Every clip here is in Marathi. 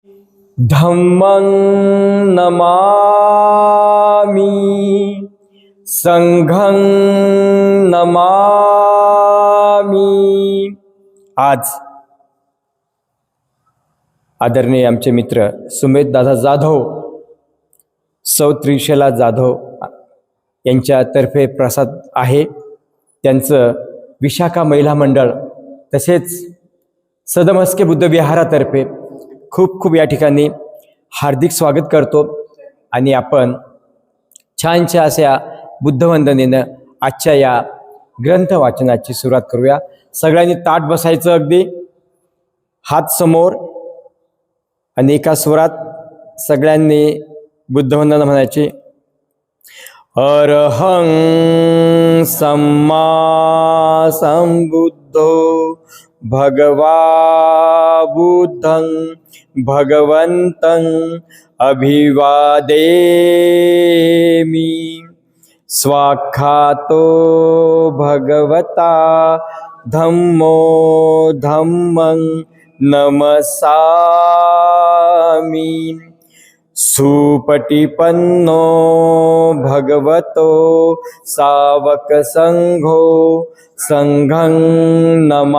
धम्मं नमामि संघं नमामि। आज आदरणीय आमचे मित्र सुमेध दादा जाधव, सौ त्रिशला जाधव यांच्यातर्फे प्रसाद आहे। त्यांचं विशाखा महिला मंडळ तसेच सदमस्के बुद्ध विहारातर्फे खूप खूप या ठिकाणी हार्दिक स्वागत करतो आणि आपण छानशा अशा बुद्धवंदनेनं आजच्या या ग्रंथ वाचनाची सुरुवात करूया। सगळ्यांनी ताट बसायचं, अगदी हात समोर आणि एका स्वरात सगळ्यांनी बुद्धवंदना म्हणायची। अरहं सम्मा संबुद्धो भगवा बुद्धं भगवन्तं अभिवादेमि। स्वाख्यातो भगवता धम्मो धम्मं नमसामि। सुपटिपन्नो भगवतो सावक संघो संघं नमामि।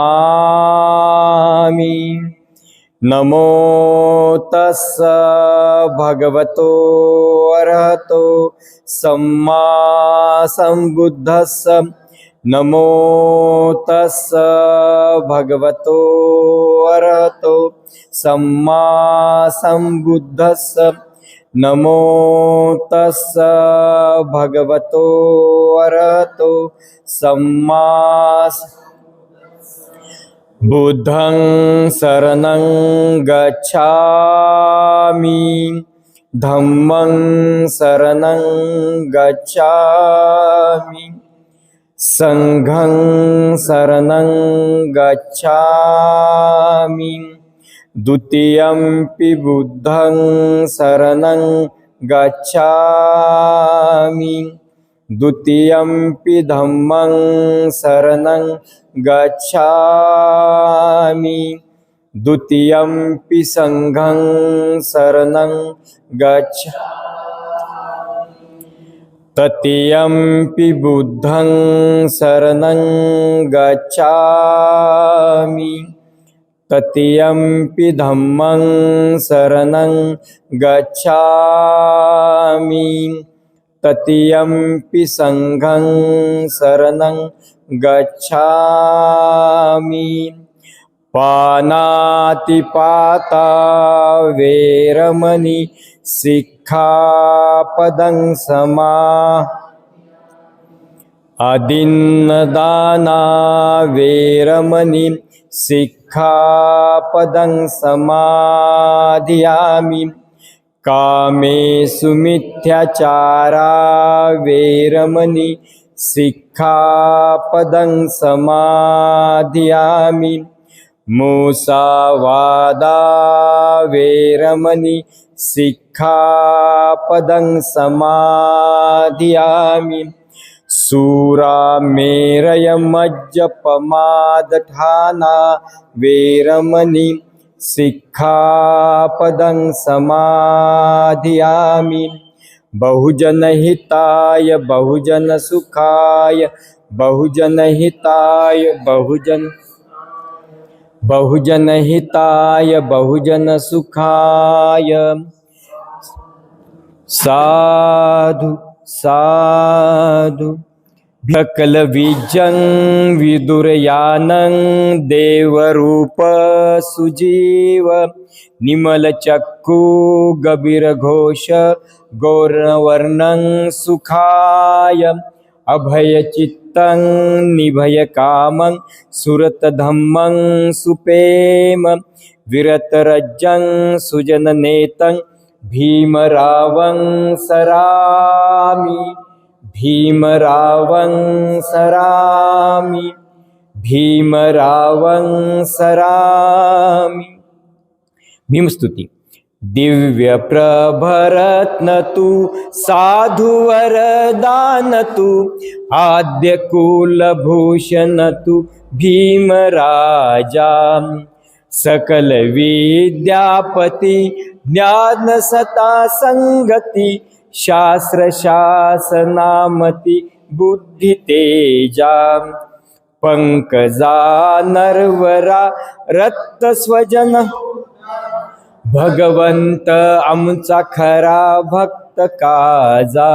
नमो तस्स भगवतो अरहतो सम्मा संबुद्धस्स। नमो तस्स भगवतो अरहतो सम्मा संबुद्धस्स। नमो तस्स भगवतो अरहतो सम्मा। बुद्धं शरणं गच्छामि धम्मं शरणं गच्छामि संघं शरणं गच्छामि। द्वितीयंपि बुद्धं शरणं गच्छामि द्वितीयंपि धम्मं शरणं गच्छामि द्वितीयंपि संघं शरणं गच्छामि। तृतीयंपि बुद्धं शरणं गच्छामि तृतीयंपि धम्मं शरणं गच्छामि तृतीयंपि संघं शरणं गच्छामि। पानातिपाता वेरमणि सिक्खापदं अदिन्नदाना वेरमणि सिक्खापदं समाधियामि। कामेषु मिथ्याचारा वेरमणि सिक्खापदं समाधियामि। मुसावादा वेरमणि सिक्खापदं समाधियामि। सूरामेरयमज्जपमादठाना वेरमणि सिक्खापदं समाधियामि। बहुजनहिताय बहुजनसुखाय बहुजनहिताय बहुजनहिताय बहुजनसुखाय। साधु साधु। सकलविजं विदुरयानं देवरूप सुजीव। निमलचक्षु गभीरघोष गौरवर्णं सुखाय। अभयचित्तं निभयकामं सुरतधम्मं सुपेम। विरतरज्जं सुजननेतं भीमरावं सरामि भीमरावं सरामि भीमरावं सरामि। भीमस्तुति। दिव्य प्रभरत्न तू साधु वरदान तू आद्य कुलभूषण तू भीमराजा। सकल विद्यापती ज्ञान सता संगती शास्त्र शासनामती बुद्धी तेजा पंकजा नरवरा रक्त स्वजन भगवंत आमचा खरा भक्त काजा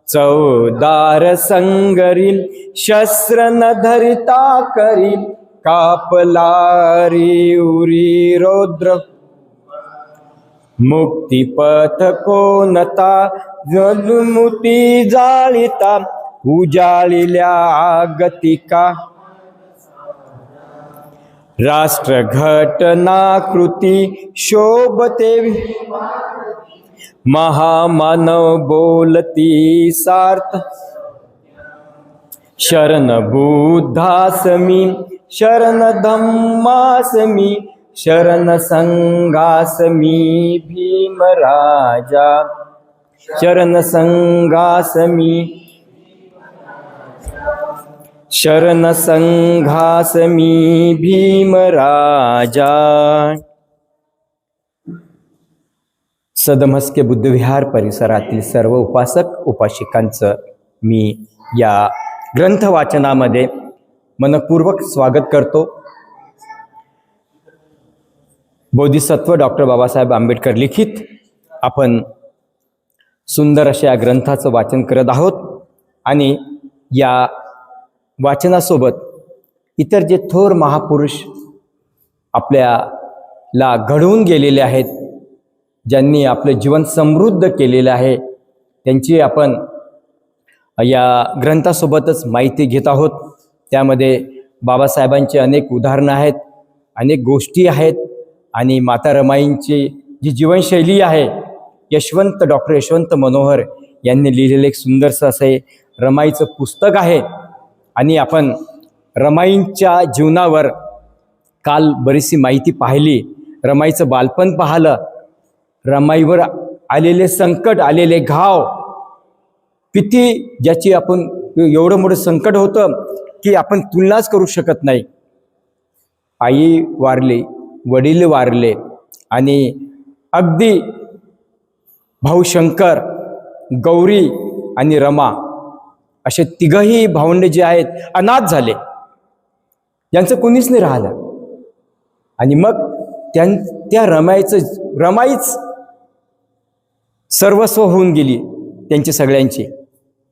चौदार संगरील शस्त्र न धरिता करील कापलारी उरी रौद्र मुक्तिपथ कोणता जलमुती जाळिता उजाळिल्या आगतिका राष्ट्र घटनाकृती शोभते महामानव बोलती सार्थ शरण बुद्धासमी शरण धम्मासमी शरण संघासमी भीमराजा शरण संघासमी शरण संघासमी भीमराजा. सदमस्के बुद्धविहार परिसरातील सर्व उपासक उपासिकांचं मी या ग्रंथ वाचनामध्ये मनपूर्वक स्वागत करतो. बोधिसत्व डॉक्टर बाबासाहेब आंबेडकर लिखित आपण सुंदर अशा या ग्रंथाचं वाचन करत आहोत आणि या वाचनासोबत इतर जे थोर महापुरुष आपल्याला घडवून गेलेले आहेत, ज्यांनी आपलं जीवन समृद्ध केलेलं आहे, त्यांची आपण या ग्रंथासोबतच माहिती घेत आहोत. त्यामध्ये बाबासाहेबांची अनेक उदाहरणं आहेत, अनेक गोष्टी आहेत आणि माता रमाईंची जी जीवनशैली आहे, डॉक्टर यशवंत मनोहर यांनी लिहिलेलं एक सुंदरसं असे रमाईचं पुस्तक आहे. आणि आपण रमाईंच्या जीवनावर काल बरीचशी माहिती पाहिली, रमाईचं बालपण पाहिलं, रमाईवर आलेले संकट, आलेले घाव, किती ज्याची आपण एवढं मोठं संकट होतं की आपण तुलनाच करू शकत नाही. आई वारली, वडील वारले आणि अगदी भाऊ शंकर, गौरी आणि रमा असे तिघही भावंडे जे आहेत अनाथ झाले, यांचं कोणीच नाही राहिलं. आणि मग त्या रमाईच सर्वस्व होऊन गेली त्यांची सगळ्यांची.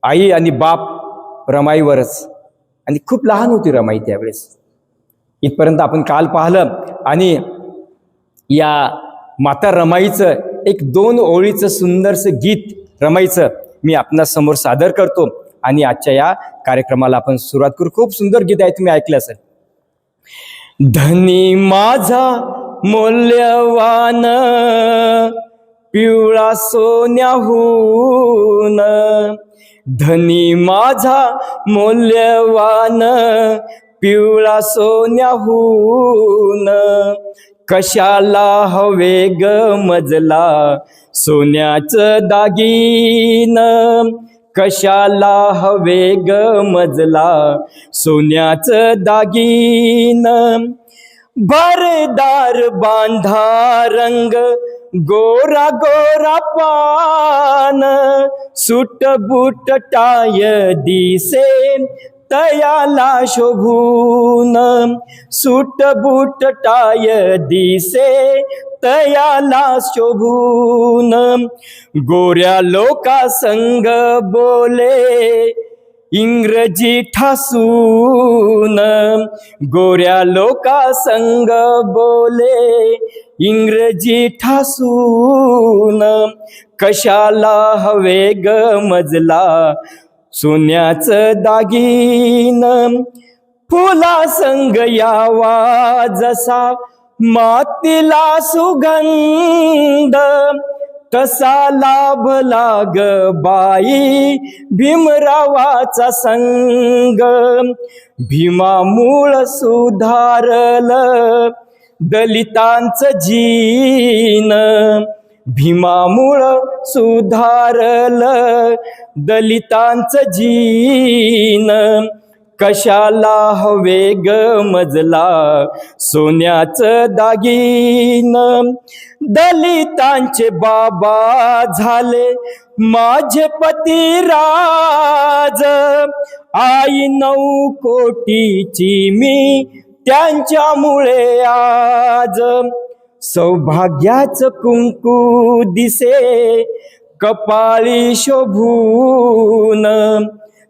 आई आणि बाप रमाईवरच, आणि खूप लहान होती रमाई त्यावेळेस. इथपर्यंत आपण काल पाहिलं. आणि या माता रमाईचं एक 2 ओळीचं सुंदरसं गीत रमाईचं मी आपणासमोर सादर करतो आणि आजच्या या कार्यक्रमाला आपण सुरुवात करू. खूप सुंदर गीत आहे, तुम्ही ऐकलं असेल. धनी माझा मौल्यवान पिवळा सोन्याहून, धनी माझा मौल्यवान पिवळा सोन्याहून, कशाला हवे ग मजला सोन्याचं दागीन, कशाला हवे ग मजला सोन्याचं दागीन, भरदार बांधा रंग गोरा गोरा पान, सुट बूट टाय दिसे तयाला शोभून, सुट बूट टाय दिसे तयाला शोभून, गोऱ्या लोका संग बोले इंग्रजी ठासून, गोऱ्या लोका संग बोले इंग्रजी ठासून, कशाला हवे ग मजला सोन्याचं दागीन, फुला संग यावा जसा मातीला सुगंध, तसा लाभला ग बाई भीमरावाचा संग, भीमामूळ सुधारल दलितांचं जीन, भीमामूळ सुधारल दलितांचं जीन, कशाला हवे ग मजला सोन्याचं दागीन. दलितांचे बाबा झाले माझे पतिराज, आई 9 कोटीची मी त्यांच्यामुळे आज. सौभाग्याचं कुंकू दिसे कपाळी शोभून,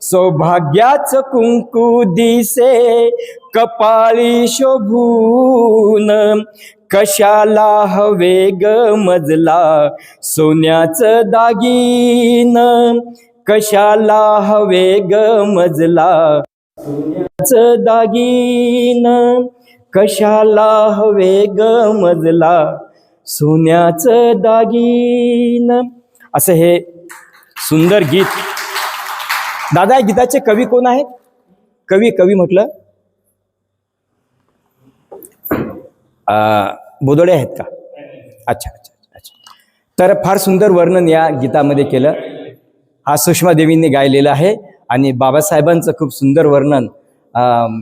सौभाग्याचं कुंकू दिसे कपाळी शोभून. कशाला हवे ग मजला सोन्याचं दागीन, कशाला हवे ग मजला सोन्याचं दागीन, कशाला हवे ग मजला सोन्याचं दागीन. असं हे सुंदर गीत. दादा, या गीताचे कवी कोण आहेत? कवी म्हटलं बोदोडे आहेत का? अच्छा. तर फार सुंदर वर्णन या गीतामध्ये केलं. हा सुषमा देवींनी गायलेला आहे आणि बाबासाहेबांचं खूप सुंदर वर्णन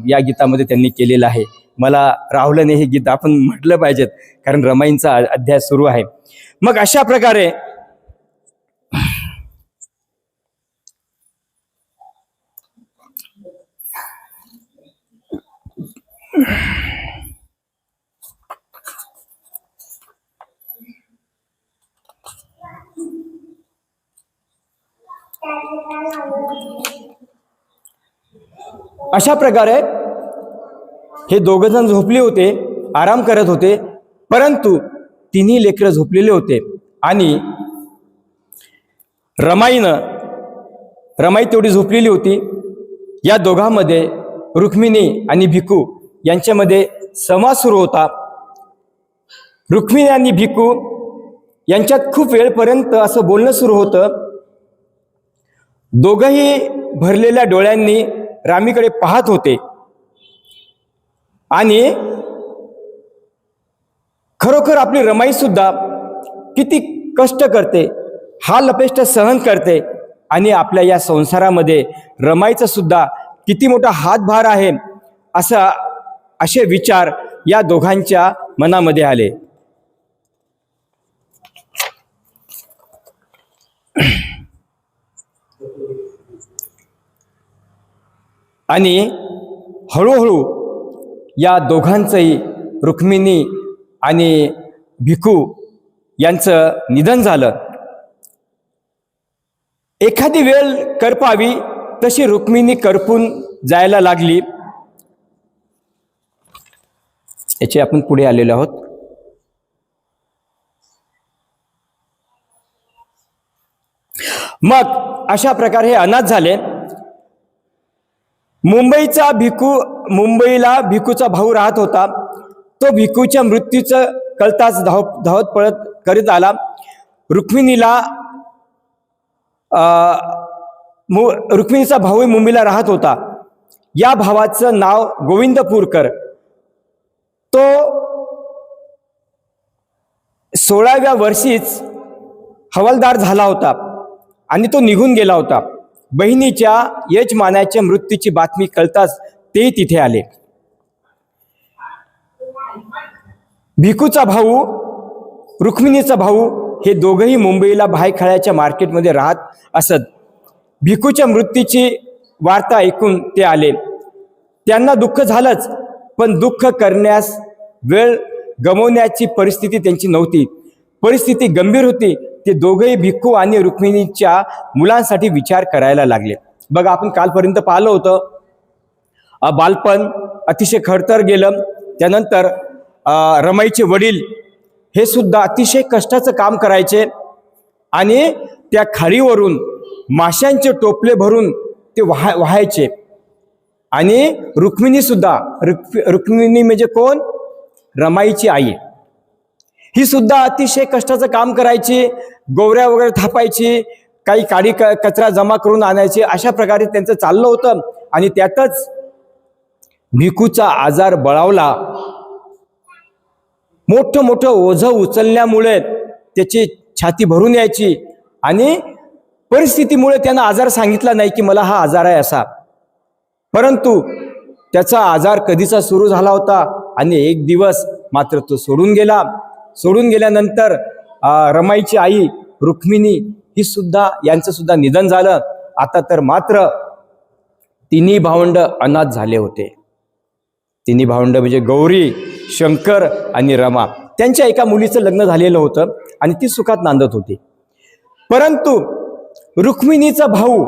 या गीतामध्ये त्यांनी केलेलं आहे. मला राहुलने हे गीत आपण म्हटलं पाहिजेत, कारण रमाईंचा अध्याय सुरू आहे. मग अशा प्रकारे हे दोघ जण झोपले होते, आराम करत होते, परंतु तिन्ही लेकरं झोपलेले होते आणि रमाई तेवढी झोपलेली होती. या दोघांमध्ये रुक्मिणी आणि भिकू यांच्यामध्ये संवाद सुरू होता. रुक्मिणी आणि भिकू यांच्यात खूप वेळपर्यंत असं बोलणं सुरू होतं. दोघंही भरलेल्या डोळ्यांनी रामीकडे पाहत होते आणि खरोखर आपली रमाई सुद्धा किती कष्ट करते, हाल अपेष्ट सहन करते आणि आपल्या या संसारामध्ये रमाईचा सुद्धा किती मोठा हातभार आहे, असे विचार या दोघांच्या मनामध्ये आले. आणि हळूहळू या दोघांचंही, रुक्मिणी आणि भिकू यांचं निधन झालं. एखादी वेळ करपावी तशी रुक्मिणी करपून जायला लागली. याचे आपण पुढे आलेलो आहोत. मग अशा प्रकारे हे अनाथ झाले. मुंबईला भिकूचा भाऊ राहत होता. तो भिकूच्या मृत्यूचं कळताच धावत पळत करीत आला. रुक्मिणीचा भाऊ मुंबईला राहत होता. या भावाचं नाव गोविंदपूरकर. तो 16व्या वर्षीच हवालदार झाला होता आणि तो निघून गेला होता. बहिणीच्या यजमानाच्या मृत्यूची बातमी कळताच ते तिथे आले. भिकूचा भाऊ, रुक्मिणीचा भाऊ हे दोघंही मुंबईला भायखळ्याच्या मार्केटमध्ये राहत असत. भिकूच्या मृत्यूची वार्ता ऐकून ते आले. त्यांना दुःख झालंच, पण दुःख करण्यास वेळ गमवण्याची परिस्थिती त्यांची नव्हती. परिस्थिती गंभीर होती. ते दोघेही भिकू आणि रुक्मिणीच्या मुलांसाठी विचार करायला लागले. बघा, आपण कालपर्यंत पाहिलं होतं, बालपण अतिशय खडतर गेलं. त्यानंतर रमाईचे वडील हे सुद्धा अतिशय कष्टाचं काम करायचे आणि त्या खाडीवरून माशांचे टोपले भरून ते वाहायचे. आणि रुक्मिणी सुद्धा, रुक्मिणी म्हणजे कोण? रमाईची आई. ही सुद्धा अतिशय कष्टाचं काम करायची, गोवऱ्या वगैरे थापायची, काही काडी कचरा जमा करून आणायची. अशा प्रकारे त्यांचं चाललं होतं. आणि त्यातच भिकूचा आजार बळावला. मोठं ओझं उचलल्यामुळे त्याची छाती भरून यायची आणि परिस्थितीमुळे त्यानं आजार सांगितला नाही की मला हा आजार आहे असा. परंतु त्याचा आजार कधीचा सुरू झाला होता आणि एक दिवस मात्र तो सोडून गेला. सोडून गेल्यानंतर रमाईची आई रुक्मिणी ही सुद्धा यांचं सुद्धा निधन झालं. आता तर मात्र तिन्ही भावंड अनाथ झाले होते. तिन्ही भावंड म्हणजे गौरी, शंकर आणि रमा. त्यांच्या एका मुलीचं लग्न झालेलं होतं आणि ती सुखात नांदत होती. परंतु रुक्मिणीचा भाऊ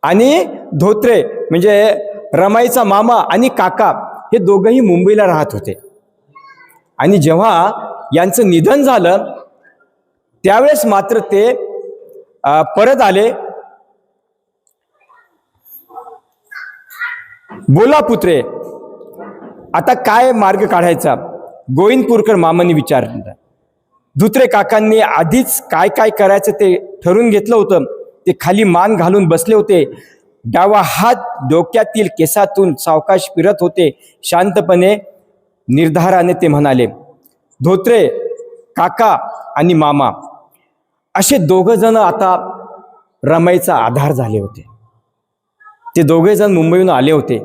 आणि धोत्रे म्हणजे रमाईचा मामा आणि काका हे दोघंही मुंबईला राहत होते. आणि जेव्हा यांचं निधन झालं त्यावेळेस मात्र ते परत आले. बोला पुत्रे, आता काय मार्ग काढायचा? गोविंदपूरकर मामांनी विचारलं. धोत्रे काकांनी आधीच काय काय करायचं ते ठरवून घेतलं होतं. ते खाली मान घालून बसले होते. डावा हात डोक्यातील केसातून सावकाश फिरत होते. शांतपणे निर्धाराने ते म्हणाले, धोत्रे काका आणि मामा असे दोघ जण आता रमाईचा आधार झाले होते. ते दोघे जण मुंबईहून आले होते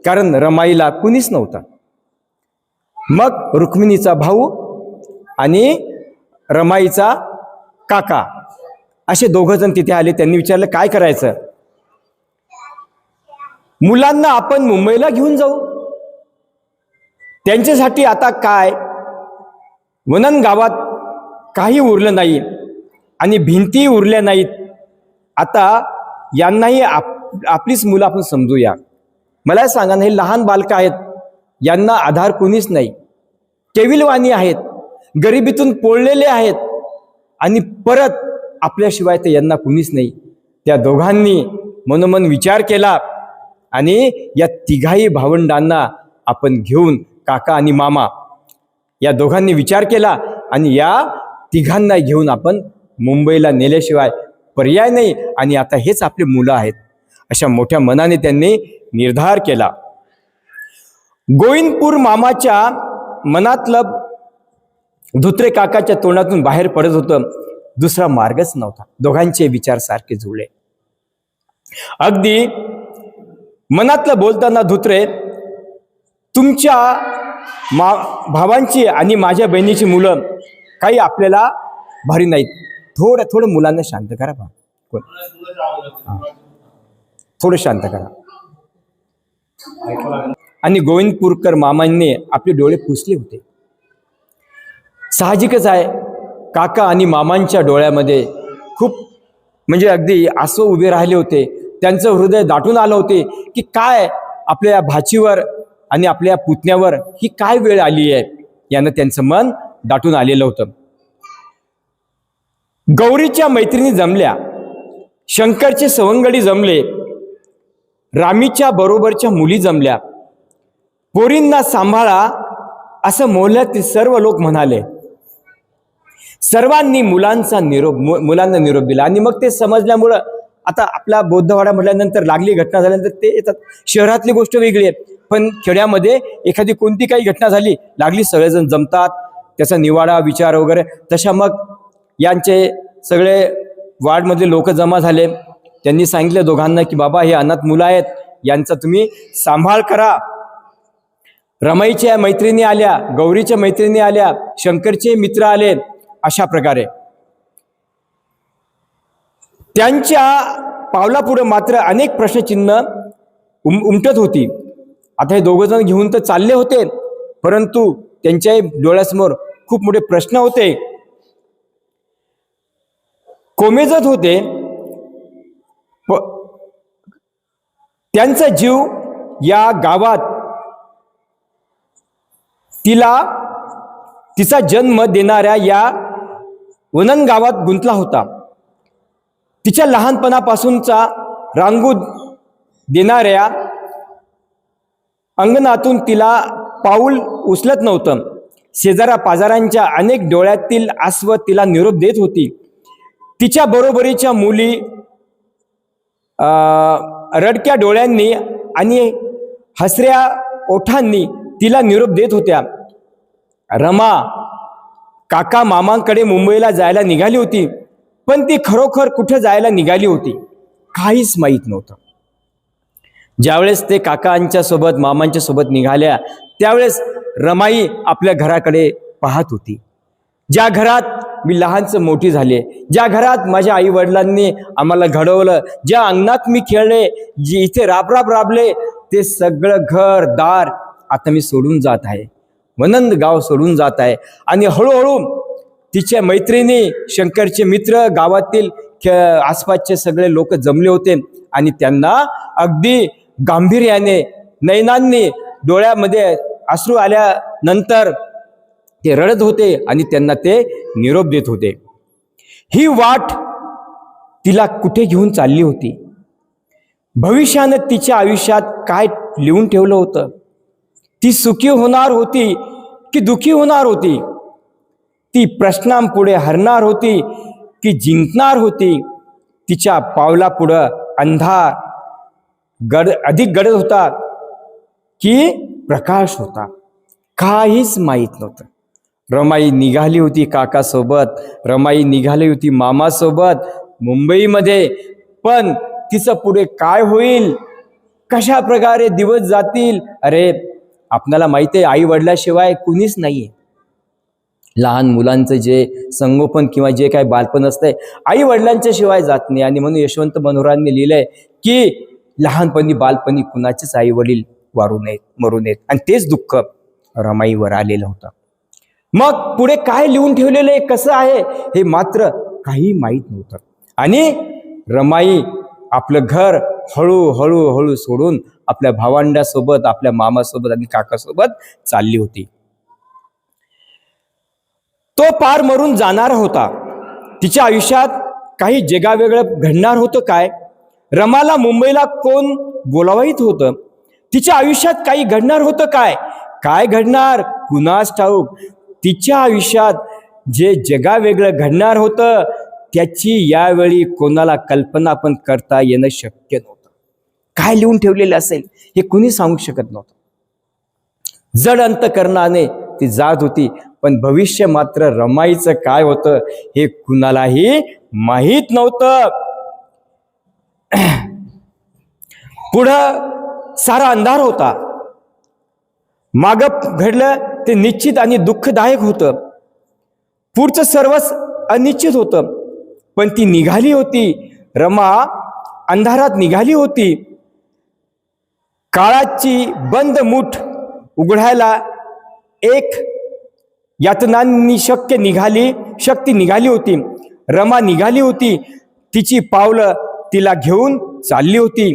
कारण रमाईला कुणीच नव्हता. मग रुक्मिणीचा भाऊ आणि रमाईचा काका असे दोघ जण तिथे आले. त्यांनी विचारलं काय करायचं? मुलांना आपण मुंबईला घेऊन जाऊ. त्यांच्यासाठी आता काय वनन गावात काही उरलं नाही आणि भिंती उरल्या नाहीत. आता यांनाही आपलीच मुलं आपण समजूया. मला सांगा ना, हे लहान बालकं आहेत, यांना आधार कोणीच नाही, केविलवाणी आहेत, गरिबीतून पोळलेले आहेत आणि परत आपल्याशिवाय तर यांना कुणीच नाही. त्या दोघांनी मनोमन विचार केला आणि या तिघाही भावंडांना आपण घेऊन, काका आणि मामा या दोघांनी विचार केला आणि या तिघांना घेऊन आपण मुंबईला नेल्याशिवाय पर्याय नाही आणि आता हेच आपले मुलं आहेत अशा मोठ्या मनाने त्यांनी निर्धार केला. गोविंदपूर मामाच्या मनातलं धोत्रे काकाच्या तोंडातून बाहेर पडत होतं. दुसरा मार्गच नव्हता. दोघांचे विचार सारखे जुळले. अगदी मनातलं बोलताना, धोत्रे तुमच्या भावांची आणि माझ्या बहिणीची मुलं काही आपल्याला भारी नाहीत. थोडं मुलांना शांत करा. थोडं शांत करा. आणि गोविंदपूरकर मामांनी आपले डोळे पुसले होते. साहजिकच आहे, काका आणि मामांच्या डोळ्यामध्ये खूप म्हणजे अगदी आसू उभे राहिले होते. त्यांचं हृदय दाटून आलं होते की काय आपल्या भाचीवर आणि आपल्या पुतण्यावर ही काय वेळ आली आहे. यानं त्यांचं मन दाटून आलेलं होतं. गौरीच्या मैत्रिणी जमल्या, शंकरचे सवंगडी जमले, रामीच्या बरोबरच्या मुली जमल्या. पोरींना सांभाळा असं मोहल्ल्यातील सर्व लोक म्हणाले. सर्वांनी मुलांना निरोप दिला. आणि मग ते समजल्यामुळं आता आपला बौद्धवाडा म्हटल्यानंतर, लागली घटना झाल्यानंतर ते येतात. शहरातली गोष्ट वेगळी आहे, पण खेड्यामध्ये एखादी कोणती काही घटना झाली, लागली सगळेजण जमतात, त्याचा निवाडा विचार वगैरे. तशा मग यांचे सगळे वार्डमधले लोक जमा झाले. त्यांनी सांगितलं दोघांना की बाबा हे अनाथ मुलं आहेत, यांचा तुम्ही सांभाळ करा. रमाईच्या मैत्रिणी आल्या, गौरीच्या मैत्रिणी आल्या, शंकरचे मित्र आले. अशा प्रकारे त्यांच्या पावलापुढे मात्र अनेक प्रश्नचिन्ह उमटत होती. आता हे दोघं जण घेऊन तर चालले होते, परंतु त्यांच्या डोळ्यासमोर खूप मोठे प्रश्न होते, कोमेजत होते. त्यांचा जीव या गावात तिचा जन्म देणाऱ्या या वनन गावात गुंतला होता. तिच्या लहानपणापासूनचा रांगू देणाऱ्या अंगणातून तिला पाऊल उचलत नव्हतं. शेजारा पाजारांच्या अनेक डोळ्यातील आसव तिला निरोप देत होती. तिच्या बरोबरीच्या मुली रडक्या डोळ्यांनी आणि हसऱ्या ओठांनी तिला निरोप देत होत्या. रमा काका मामांकडे मुंबईला जायला निघाली होती, पण ती खरोखर कुठे जायला निघाली होती काहीच माहीत नव्हतं. ज्यावेळेस ते काकांच्या सोबत मामांच्या सोबत निघाल्या त्यावेळेस रमाई आपल्या घराकडे पाहत होती. ज्या घरात मी लहानचं मोठी झाले, ज्या घरात माझ्या आई वडिलांनी आम्हाला घडवलं, ज्या अंगणात मी खेळले, जी इथे राबराब राबले, ते सगळं घर दार आता मी सोडून जात आहे, वनंद गाव सोडून जात आहे. आणि हळूहळू तिच्या मैत्रिणी, शंकरचे मित्र, गावातील आसपासचे सगळे लोक जमले होते आणि त्यांना अगदी गांभीर्याने, नयनांनी, डोळ्यामध्ये अश्रू आल्यानंतर ते रडत होते आणि त्यांना ते निरोप देत होते. ही वाट तिला कुठे घेऊन चालली होती? भविष्यानं तिच्या आयुष्यात काय लिहून ठेवलं होतं? ती सुखी होणार होती की दुखी होणार होती? ती प्रश्नांपुढे हरणार होती की जिंकणार होती? तिच्या पावलापुढं अंधार अधिक गडद होता की प्रकाश होता? काहीच माहीत नव्हतं. रमाई निघाली होती काकासोबत, रमाई निघाली होती मामासोबत मुंबईमध्ये. पण तिचं पुढे काय होईल, कशा प्रकारे दिवस जातील? अरे आपल्याला माहिती आहे, आई वडिलाशिवाय कुणीच नाहीये. लहान मुलांचं जे संगोपन किंवा जे काही बालपण असतंय आई वडिलांच्या शिवाय जात नाही. आणि म्हणून यशवंत मनोहरांनी लिहिलंय की लहानपणी बालपणी कुणाचेच आई वडील वारू नयेत, मरू नयेत. आणि तेच दुःख रमाईवर आलेलं होतं. मग पुढे काय लिहून ठेवलेलं आहे, कसं आहे, हे मात्र काही माहीत नव्हतं. आणि रमाई आपलं घर हळूहळू हळू सोडून आपल्या भावंडासोबत, आपल्या मामासोबत आणि काकासोबत चालली होती. तो पार मरून जाणार होता. तिच्या आयुष्यात काही जगावेगळं घडणार होतं काय? रमाला मुंबईला कोण बोलावत होतं? तिच्या आयुष्यात काही घडणार होतं काय? काय घडणार कुणास ठाऊक? तिच्या आयुष्यात जे जगावेगळं घडणार होतं त्याची यावेळी कोणाला कल्पना पण करता येणं शक्य नव्हतं. काय लिहून ठेवलेलं असेल हे कुणी सांगू शकत नव्हतं. जड अंतकरणाने ती जात होती, पण भविष्य मात्र रमाईचं काय होतं हे कुणालाही माहीत नव्हतं. पुढं सारा अंधार होता. मागं घडलं ते निश्चित आणि दुःखदायक होतं. पुढचं सर्वच अनिश्चित होतं. पण ती निघाली होती, रमा अंधारात निघाली होती. काळाची बंद मूठ उघडायला एक यातनांनी शक्ती निघाली होती. रमा निघाली होती. तिची पावलं तिला घेऊन चालली होती.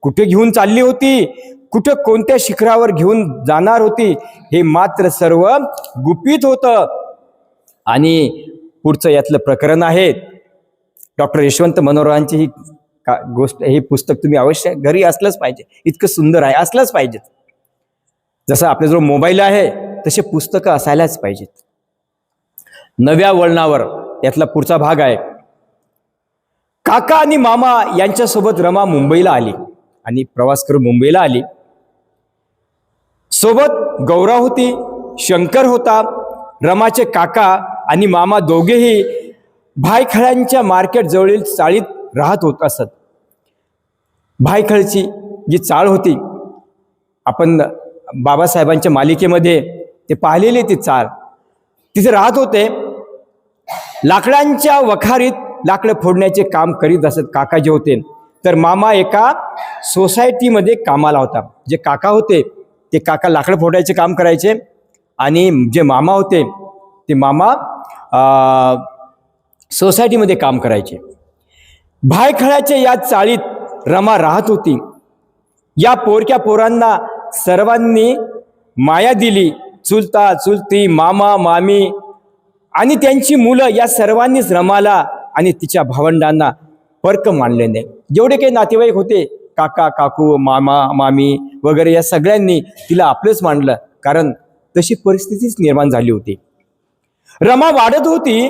कुठे घेऊन चालली होती, कुठे कोणत्या शिखरावर घेऊन जाणार होती हे मात्र सर्व गुपित होतं. आणि पुढचं यातलं प्रकरण आहे. डॉक्टर यशवंत मनोहरांची ही गोष्ट, हे पुस्तक तुम्ही अवश्य घरी असलंच पाहिजे. इतकं सुंदर आहे, असलंच पाहिजे. जसं आपल्याजवळ मोबाईल आहे तसे पुस्तकं असायलाच पाहिजेत. नव्या वळणावर यातला पुढचा भाग आहे. काका आणि मामा यांच्यासोबत रमा मुंबईला आली आणि प्रवास करून मुंबईला आली. सोबत गौरा होती, शंकर होता. रमाचे काका आणि मामा दोघेही भायखळ्यांच्या मार्केट जवळील चाळीत राहत होत असत. भायखळची जी चाळ होती, आपण बाबासाहेबांच्या मालिकेमध्ये ते पाहिलेली ती चाळ, तिथे राहत होते. लाकडांच्या वखारीत लाकडं फोडण्याचे काम करीत असत काका जे होते. तर मामा एका सोसायटीमध्ये कामाला होता. जे काका होते ते काका लाकडं फोडायचे काम करायचे आणि जे मामा होते ते मामा सोसायटीमध्ये काम करायचे. भायखळ्याच्या या चाळीत रमा राहत होती. या पोरक्या पोरांना सर्वांनी माया दिली. चुलता चुलती, मामा मामी आणि त्यांची मुलं या सर्वांनीच रमाला आणि तिच्या भावंडांना फरक मानले नाही. जेवढे काही नातेवाईक होते, काका काकू, मामा मामी वगैरे, या सगळ्यांनी तिला आपलंच मानलं, कारण तशी परिस्थितीच निर्माण झाली होती. रमा वाढत होती,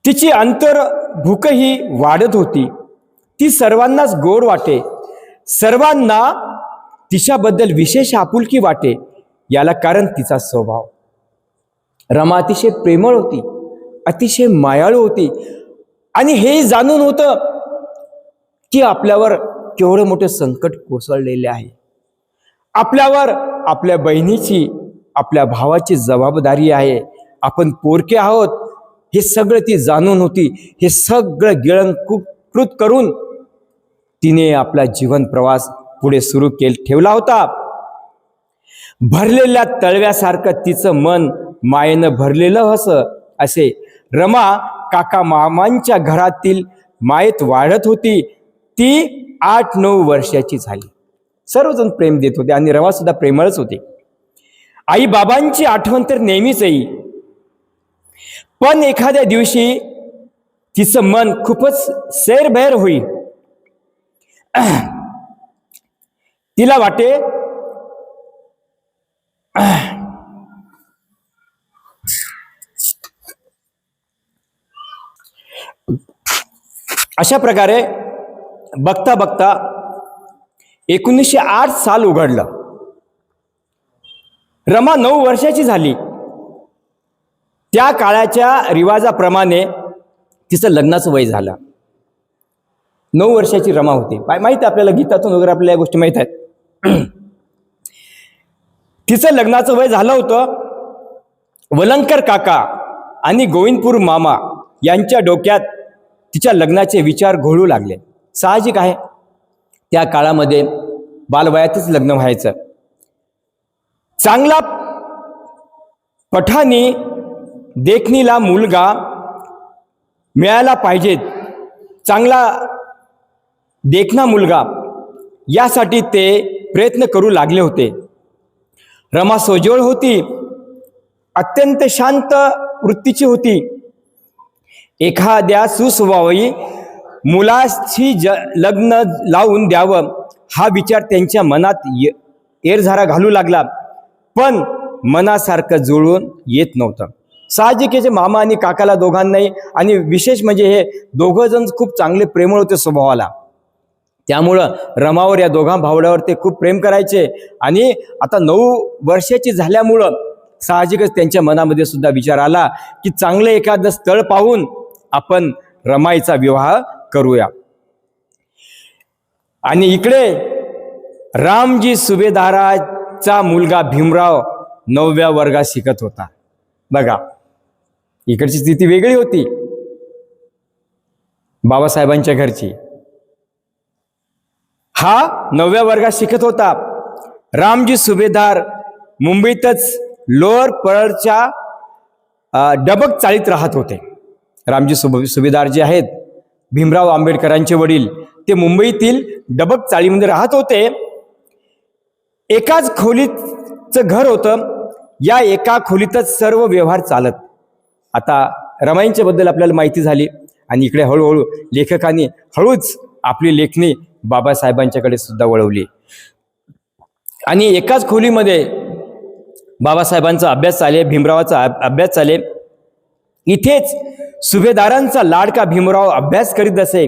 तिची अंतर्भूकही वाढत होती. ती सर्वांनाच गोड वाटे, सर्वांना तिच्याबद्दल विशेष आपुलकी वाटे. याला कारण तिचा स्वभाव. रमा अतिशय प्रेमळ होती, अतिशय मायाळू होती आणि हे जाणून होतं की आपल्यावर केवढं मोठं संकट कोसळलेले आहे. आपल्यावर आपल्या बहिणीची, आपल्या भावाची जबाबदारी आहे. आपण पोरके आहोत हे सगळं ती जाणून होती. हे सगळं गिळंकृत करून तिने आपला जीवन प्रवास पुढे सुरू ठेवला होता. भरलेल्या तळव्यासारखं तिचं मन मायेनं भरलेलं असे. रमा काका मामांच्या घरातील मायेत वाढत होती. ती 8-9 वर्षाची झाली. सर्वजण प्रेम देत होते आणि रमा सुद्धा प्रेमळच होते. आई बाबांची आठवण तर नेहमीच येई, पण एखाद्या दिवशी तिचं मन खूपच सैरभैर होई. तिला वाटे अशा प्रकारे बघता बघता 1908 साल उघडलं. रमा 9 वर्षाची झाली. त्या काळाच्या रिवाजाप्रमाणे तिचं लग्नाचं वय झालं. 9 वर्षाची रमा होती. माहिती आपल्याला, गीतातून वगैरे आपल्याला या गोष्टी माहीत आहेत. तिचं लग्नाचं वय झालं होतं. वलंकर काका आणि गोविंदपूर मामा यांच्या डोक्यात तिच्या लग्नाचे विचार घोळू लागले. साहजिक आहे, त्या काळामध्ये बालवयातच लग्न व्हायचं. चांगला पठाणी देखणीला मुलगा मिळायला पाहिजेत, चांगला देखणा मुलगा, यासाठी ते प्रयत्न करू लागले होते. रमा सोजवळ होती, अत्यंत शांत वृत्तीची होती. एखाद्या सुस्वभावी मुलाशी लग्न लावून द्यावं हा विचार त्यांच्या मनात एरझारा घालू लागला, पण मनासारखं जुळून येत नव्हतं. साहजिक आहे, मामा आणि काकाला दोघांनाही, आणि विशेष म्हणजे हे दोघं जण खूप चांगले प्रेमळ होते स्वभावाला. त्यामुळं रमावर, या दोघा भावड्यावर ते खूप प्रेम करायचे. आणि आता 9 वर्षाची झाल्यामुळं साहजिकच त्यांच्या मनामध्ये सुद्धा विचार आला की चांगलं एखादं स्थळ पाहून आपण रमाईचा विवाह करूया. आणि इकडे रामजी सुभेदाराचा मुलगा भीमराव 9व्या वर्गात शिकत होता. बघा, इकडची स्थिती वेगळी होती बाबासाहेबांच्या घरची. हा 9व्या वर्गात शिकत होता. रामजी सुभेदार मुंबईतच लोअर परळच्या डबक चाळीत राहत होते. रामजी सुभेदार जे आहेत, भीमराव आंबेडकरांचे वडील, ते मुंबईतील डबक चाळीमध्ये राहत होते. एकाच खोलीचं घर होतं. या एका खोलीतच सर्व व्यवहार चालत. आता रमाईंच्या बद्दल आपल्याला माहिती झाली, आणि इकडे हळूहळू लेखकांनी हळूच आपली लेखणी बाबासाहेबांच्याकडे सुद्धा वळवली. आणि एकाच खोलीमध्ये बाबासाहेबांचा अभ्यास चाले, भीमरावाचा अभ्यास चाले. इथेच सुभेदारांचा लाडका भीमराव अभ्यास करीत असे.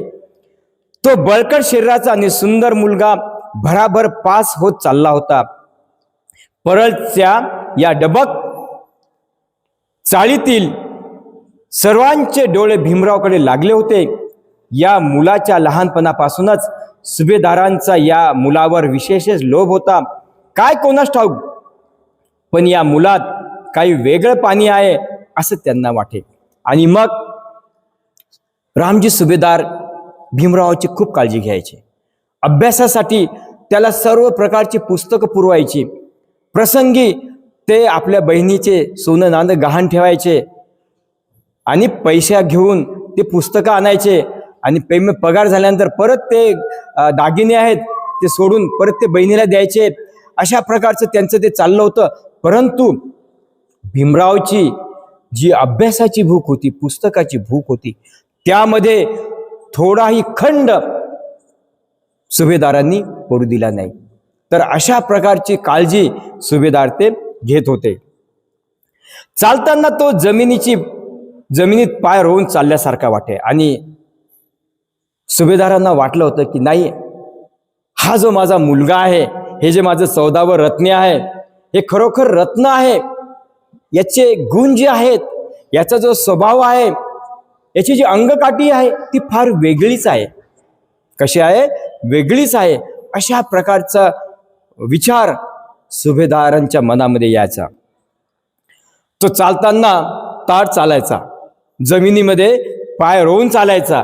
तो बळकट शरीराचा आणि सुंदर मुलगा भराभर पास होत चालला होता. परळच्या या डबक चाळीतील सर्वांचे डोळे भीमरावकडे लागले होते. या मुलाच्या लहानपणापासूनच सुभेदारांचा या मुलावर विशेषच लोभ होता. काय कोणास ठाऊक, पण या मुलात काही वेगळं पाणी आहे असं त्यांना वाटे. आणि मग रामजी सुभेदार भीमरावाची खूप काळजी घ्यायचे. अभ्यासासाठी त्याला सर्व प्रकारची पुस्तकं पुरवायची. प्रसंगी ते आपल्या बहिणीचे सोनं नाणं गहाण ठेवायचे आणि पैसे घेऊन ते पुस्तकं आणायचे. आणि पगार झाल्यानंतर परत ते दागिने आहेत ते सोडून परत ते बहिणीला द्यायचे. अशा प्रकारचं त्यांचं ते चाललं होतं. परंतु भीमरावची जी अभ्यासाची भूक होती, पुस्तकाची भूक होती, त्यामध्ये थोडाही खंड सुभेदारांनी पडू दिला नाही. तर अशा प्रकारची काळजी सुभेदार ते घेत होते. चालताना तो जमिनीत पाय रोवून चालल्यासारखा वाटे. आणि सुभेदारांना वाटलं होतं की नाही, हा जो माझा मुलगा आहे, हे जे माझं 14वं रत्न आहे, हे खरोखर रत्न आहे. याचे गुण जे आहेत, याचा जो स्वभाव आहे, याची जी अंगकाठी आहे ती फार वेगळीच आहे. कशी आहे वेगळीच आहे, अशा प्रकारचा विचार सुभेदारांच्या मनामध्ये यायचा. तो चालताना ताठ चालायचा, जमिनीमध्ये पाय रोवून चालायचा.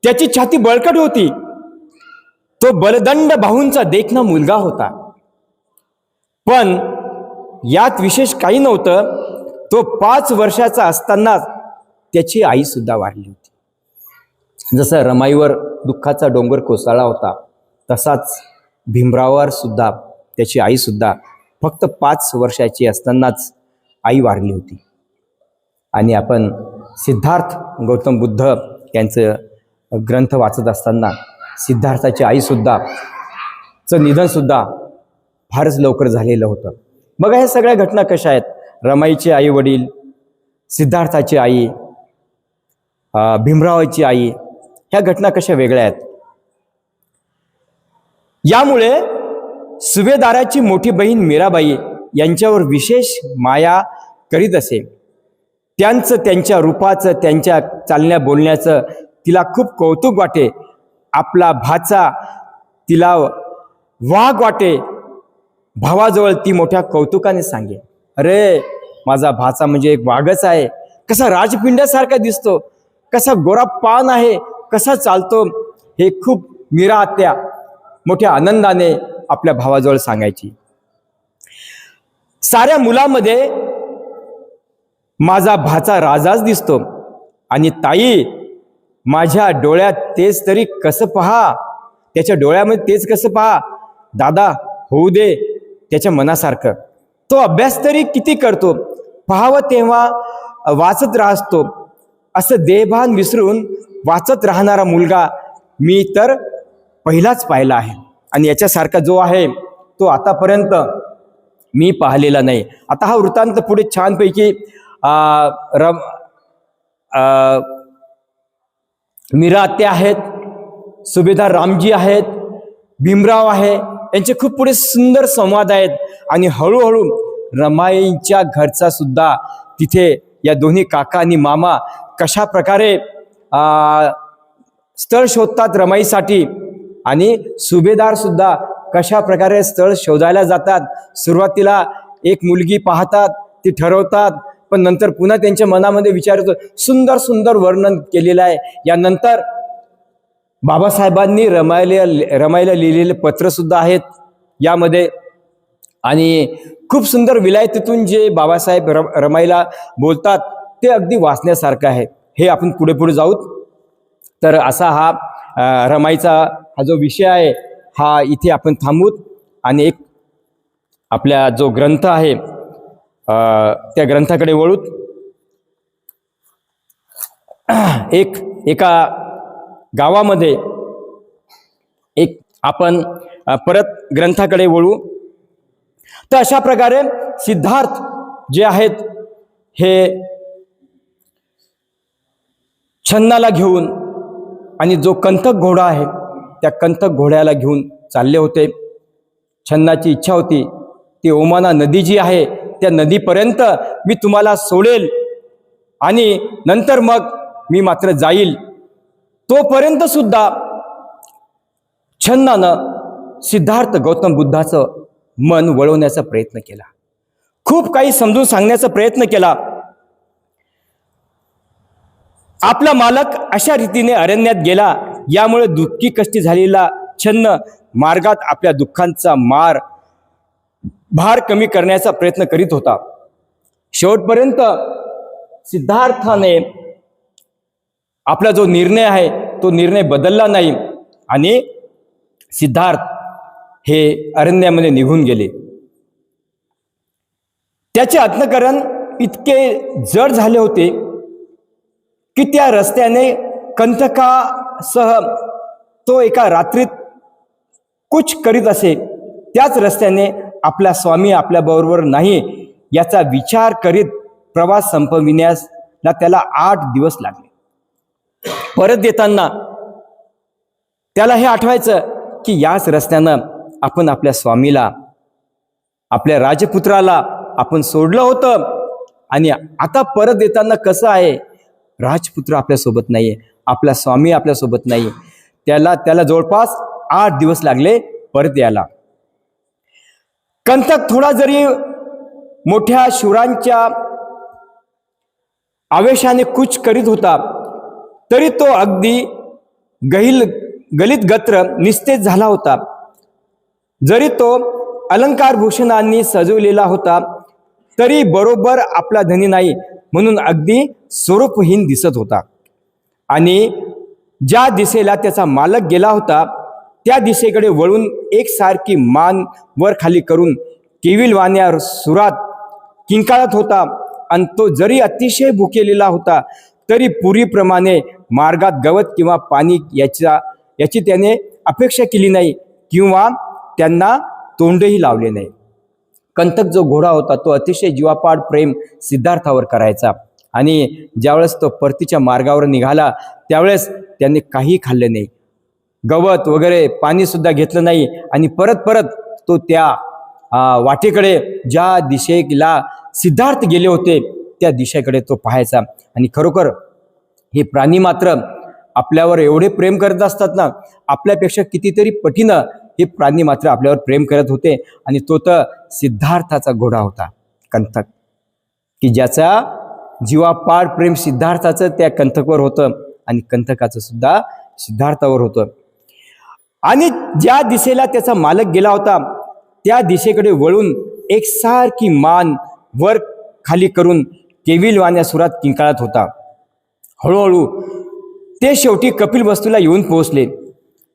त्याची छाती बळकट होती. तो बलदंड भाऊंचा देखणा मुलगा होता. पण यात विशेष काही नव्हतं. तो 5 वर्षाचा असताना त्याची आई सुद्धा वारली होती. जसं रमाईवर दुःखाचा डोंगर कोसळला होता, तसाच भीमरावावर सुद्धा त्याची आई सुद्धा फक्त 5 वर्षाची असतानाच आई वारली होती. आणि आपण सिद्धार्थ गौतम बुद्ध यांचं ग्रंथ वाचत असताना सिद्धार्थाची आई सुद्धा चं निधन सुद्धा फारच लवकर झालेलं होतं. बघा ह्या सगळ्या घटना कशा आहेत. रमाईचे आई वडील, सिद्धार्थाची आई, भीमरावाची आई, ह्या घटना कशा वेगळ्या आहेत. यामुळे सुभेदाराची मोठी बहीण मीराबाई यांच्यावर विशेष माया करीत असे. त्यांच्या रूपाचं, त्यांच्या चालण्या बोलण्याचं तिला खूप कौतुक वाटे. आपला भाचा तिला वाघ वाटे. भावाजवळ ती मोठ्या कौतुकाने सांगे, अरे माझा भाचा म्हणजे एक वाघच आहे, कसा राजपिंड्यासारखा दिसतो, कसा गोरा पान आहे, कसा चालतो. हे खूप मीरा आत्या मोठ्या आनंदाने आपल्या भावाजवळ सांगायची. साऱ्या मुलामध्ये माझा भाचा राजाच दिसतो. आणि ताई, माझ्या डोळ्यात तेच तरी कसं पहा, त्याच्या डोळ्यामध्ये तेच कसं पहा. दादा होऊ दे त्याच्या मनासारखं. तो अभ्यास तरी किती करतो, पाहावं तेव्हा वाचत राहतो. असं देहभान विसरून वाचत राहणारा मुलगा मी तर पहिलाच पाहिला आहे. आणि याच्यासारखा जो आहे तो आतापर्यंत मी पाहिलेला नाही. आता हा वृत्तांत पुढे छानपैकी मीरा आत्या आहेत, सुभेदार रामजी आहेत, भीमराव आहे, यांचे खूप पुढे सुंदर संवाद आहेत. आणि हळूहळू रमाईच्या घरचा सुद्धा तिथे या दोन्ही काका आणि मामा कशा प्रकारे स्थळ शोधतात रमाईसाठी, आणि सुभेदार सुद्धा कशा प्रकारे स्थळ शोधायला जातात. सुरुवातीला एक मुलगी पाहतात, ती ठरवतात, पण नंतर पुन्हा त्यांच्या मनामध्ये विचार येतो. सुंदर सुंदर वर्णन केलेलं आहे. यानंतर बाबासाहेबांनी रमाईला लिहिलेले पत्र सुद्धा आहेत यामध्ये. आणि खूप सुंदर विलायतीतून जे बाबासाहेब रमाईला बोलतात ते अगदी वाचण्यासारखं आहे. हे आपण पुढे पुढे जाऊत. तर असा हा रमाईचा हा जो विषय आहे हा इथे आपण थांबूत आणि एक आपल्या जो ग्रंथ आहे त्या ग्रंथाकडे वळूत. एका गावामध्ये एक आपण परत ग्रंथाकडे वळू. तर अशा प्रकारे सिद्धार्थ जे आहेत हे छन्नाला घेऊन आणि जो कंथक घोडा आहे त्या कंथक घोड्याला घेऊन चालले होते. छन्नाची इच्छा होती ती ओमाना नदी जी आहे त्या नदीपर्यंत मी तुम्हाला सोडेल आणि नंतर मग मी मात्र जाईल. तोपर्यंत सुद्धा छन्नानं सिद्धार्थ गौतम बुद्धाचं मन वळवण्याचा प्रयत्न केला. खूप काही समजून सांगण्याचा प्रयत्न केला. आपला मालक अशा रीतीने अरण्यात गेला, यामुळे दुःखी कष्टी झालेला छन्न मार्गात आपल्या दुःखांचा भार कमी करण्याचा प्रयत्न करीत होता. शेवटपर्यंत सिद्धार्थाने आपला जो निर्णय आहे तो निर्णय बदलला नाही आणि सिद्धार्थ हे अरण्यामध्ये निघून गेले. त्याचे अंतःकरण इतके जड झाले होते की त्या रस्त्याने कंटकासह तो एका रात्रीत कूच करीत असे. त्याच रस्त्याने आपला स्वामी आपल्याबरोबर नाही याचा विचार करीत प्रवास संपविण्याला त्याला 8 दिवस लागले. परत येताना त्याला हे आठवायचं की याच रस्त्यानं आपण आपल्या स्वामीला, आपल्या राजपुत्राला आपण सोडलं होतं आणि आता परत येताना कसं आहे, राजपुत्र आपल्यासोबत नाहीये, आपला स्वामी आपल्यासोबत नाही. त्याला जवळपास 8 दिवस लागले परत यायला. कंथक थोडा जरी मोठ्या शूरांच्या आवेशाने कूच करीत होता तरी तो अगदी गलित गत्र निस्तेज झाला होता. जरी तो अलंकार भूषणांनी सजवलेला होता तरी बरोबर आपला धनी नाही म्हणून अगदी स्वरूपहीन दिसत होता. आणि ज्या दिशेला त्याचा मालक गेला होता त्या दिशेकडे वळून एकसारखी मान वर खाली करून केविलवाण्या सुरात किंकाळत होता. आणि तो जरी अतिशय भुकेलेला होता तरी पूर्वीप्रमाणे मार्गात गवत किंवा पाणी याची त्याने अपेक्षा केली नाही किंवा त्यांना तोंडही लावले नाही. कंथक जो घोडा होता तो अतिशय जीवापाड प्रेम सिद्धार्थावर करायचा. आणि ज्यावेळेस तो परतीच्या मार्गावर निघाला त्यावेळेस त्याने काही खाल्ले नाही, गवत वगैरे पाणी सुद्धा घेतलं नाही. आणि परत तो त्या वाटेकडे ज्या दिशेला सिद्धार्थ गेले होते त्या दिशेकडे तो पाहायचा. आणि खरोखर हे प्राणी मात्र आपल्यावर एवढे प्रेम करत असतात ना, आपल्यापेक्षा कितीतरी पटीनं हे प्राणी मात्र आपल्यावर प्रेम करत होते. आणि तो तर सिद्धार्थाचा घोडा होता कंथक, की ज्याचा जीवापाड प्रेम सिद्धार्थाचं त्या कंथकवर होतं आणि कंथकाचं सुद्धा सिद्धार्थावर होतं. आणि ज्या दिशेला त्याचा मालक गेला होता त्या दिशेकडे वळून एकसारखी मान वर खाली करून केविलवाण्या सुरात किंकाळत होता. हळूहळू ते शेवटी कपिलवस्तूला येऊन पोहोचले.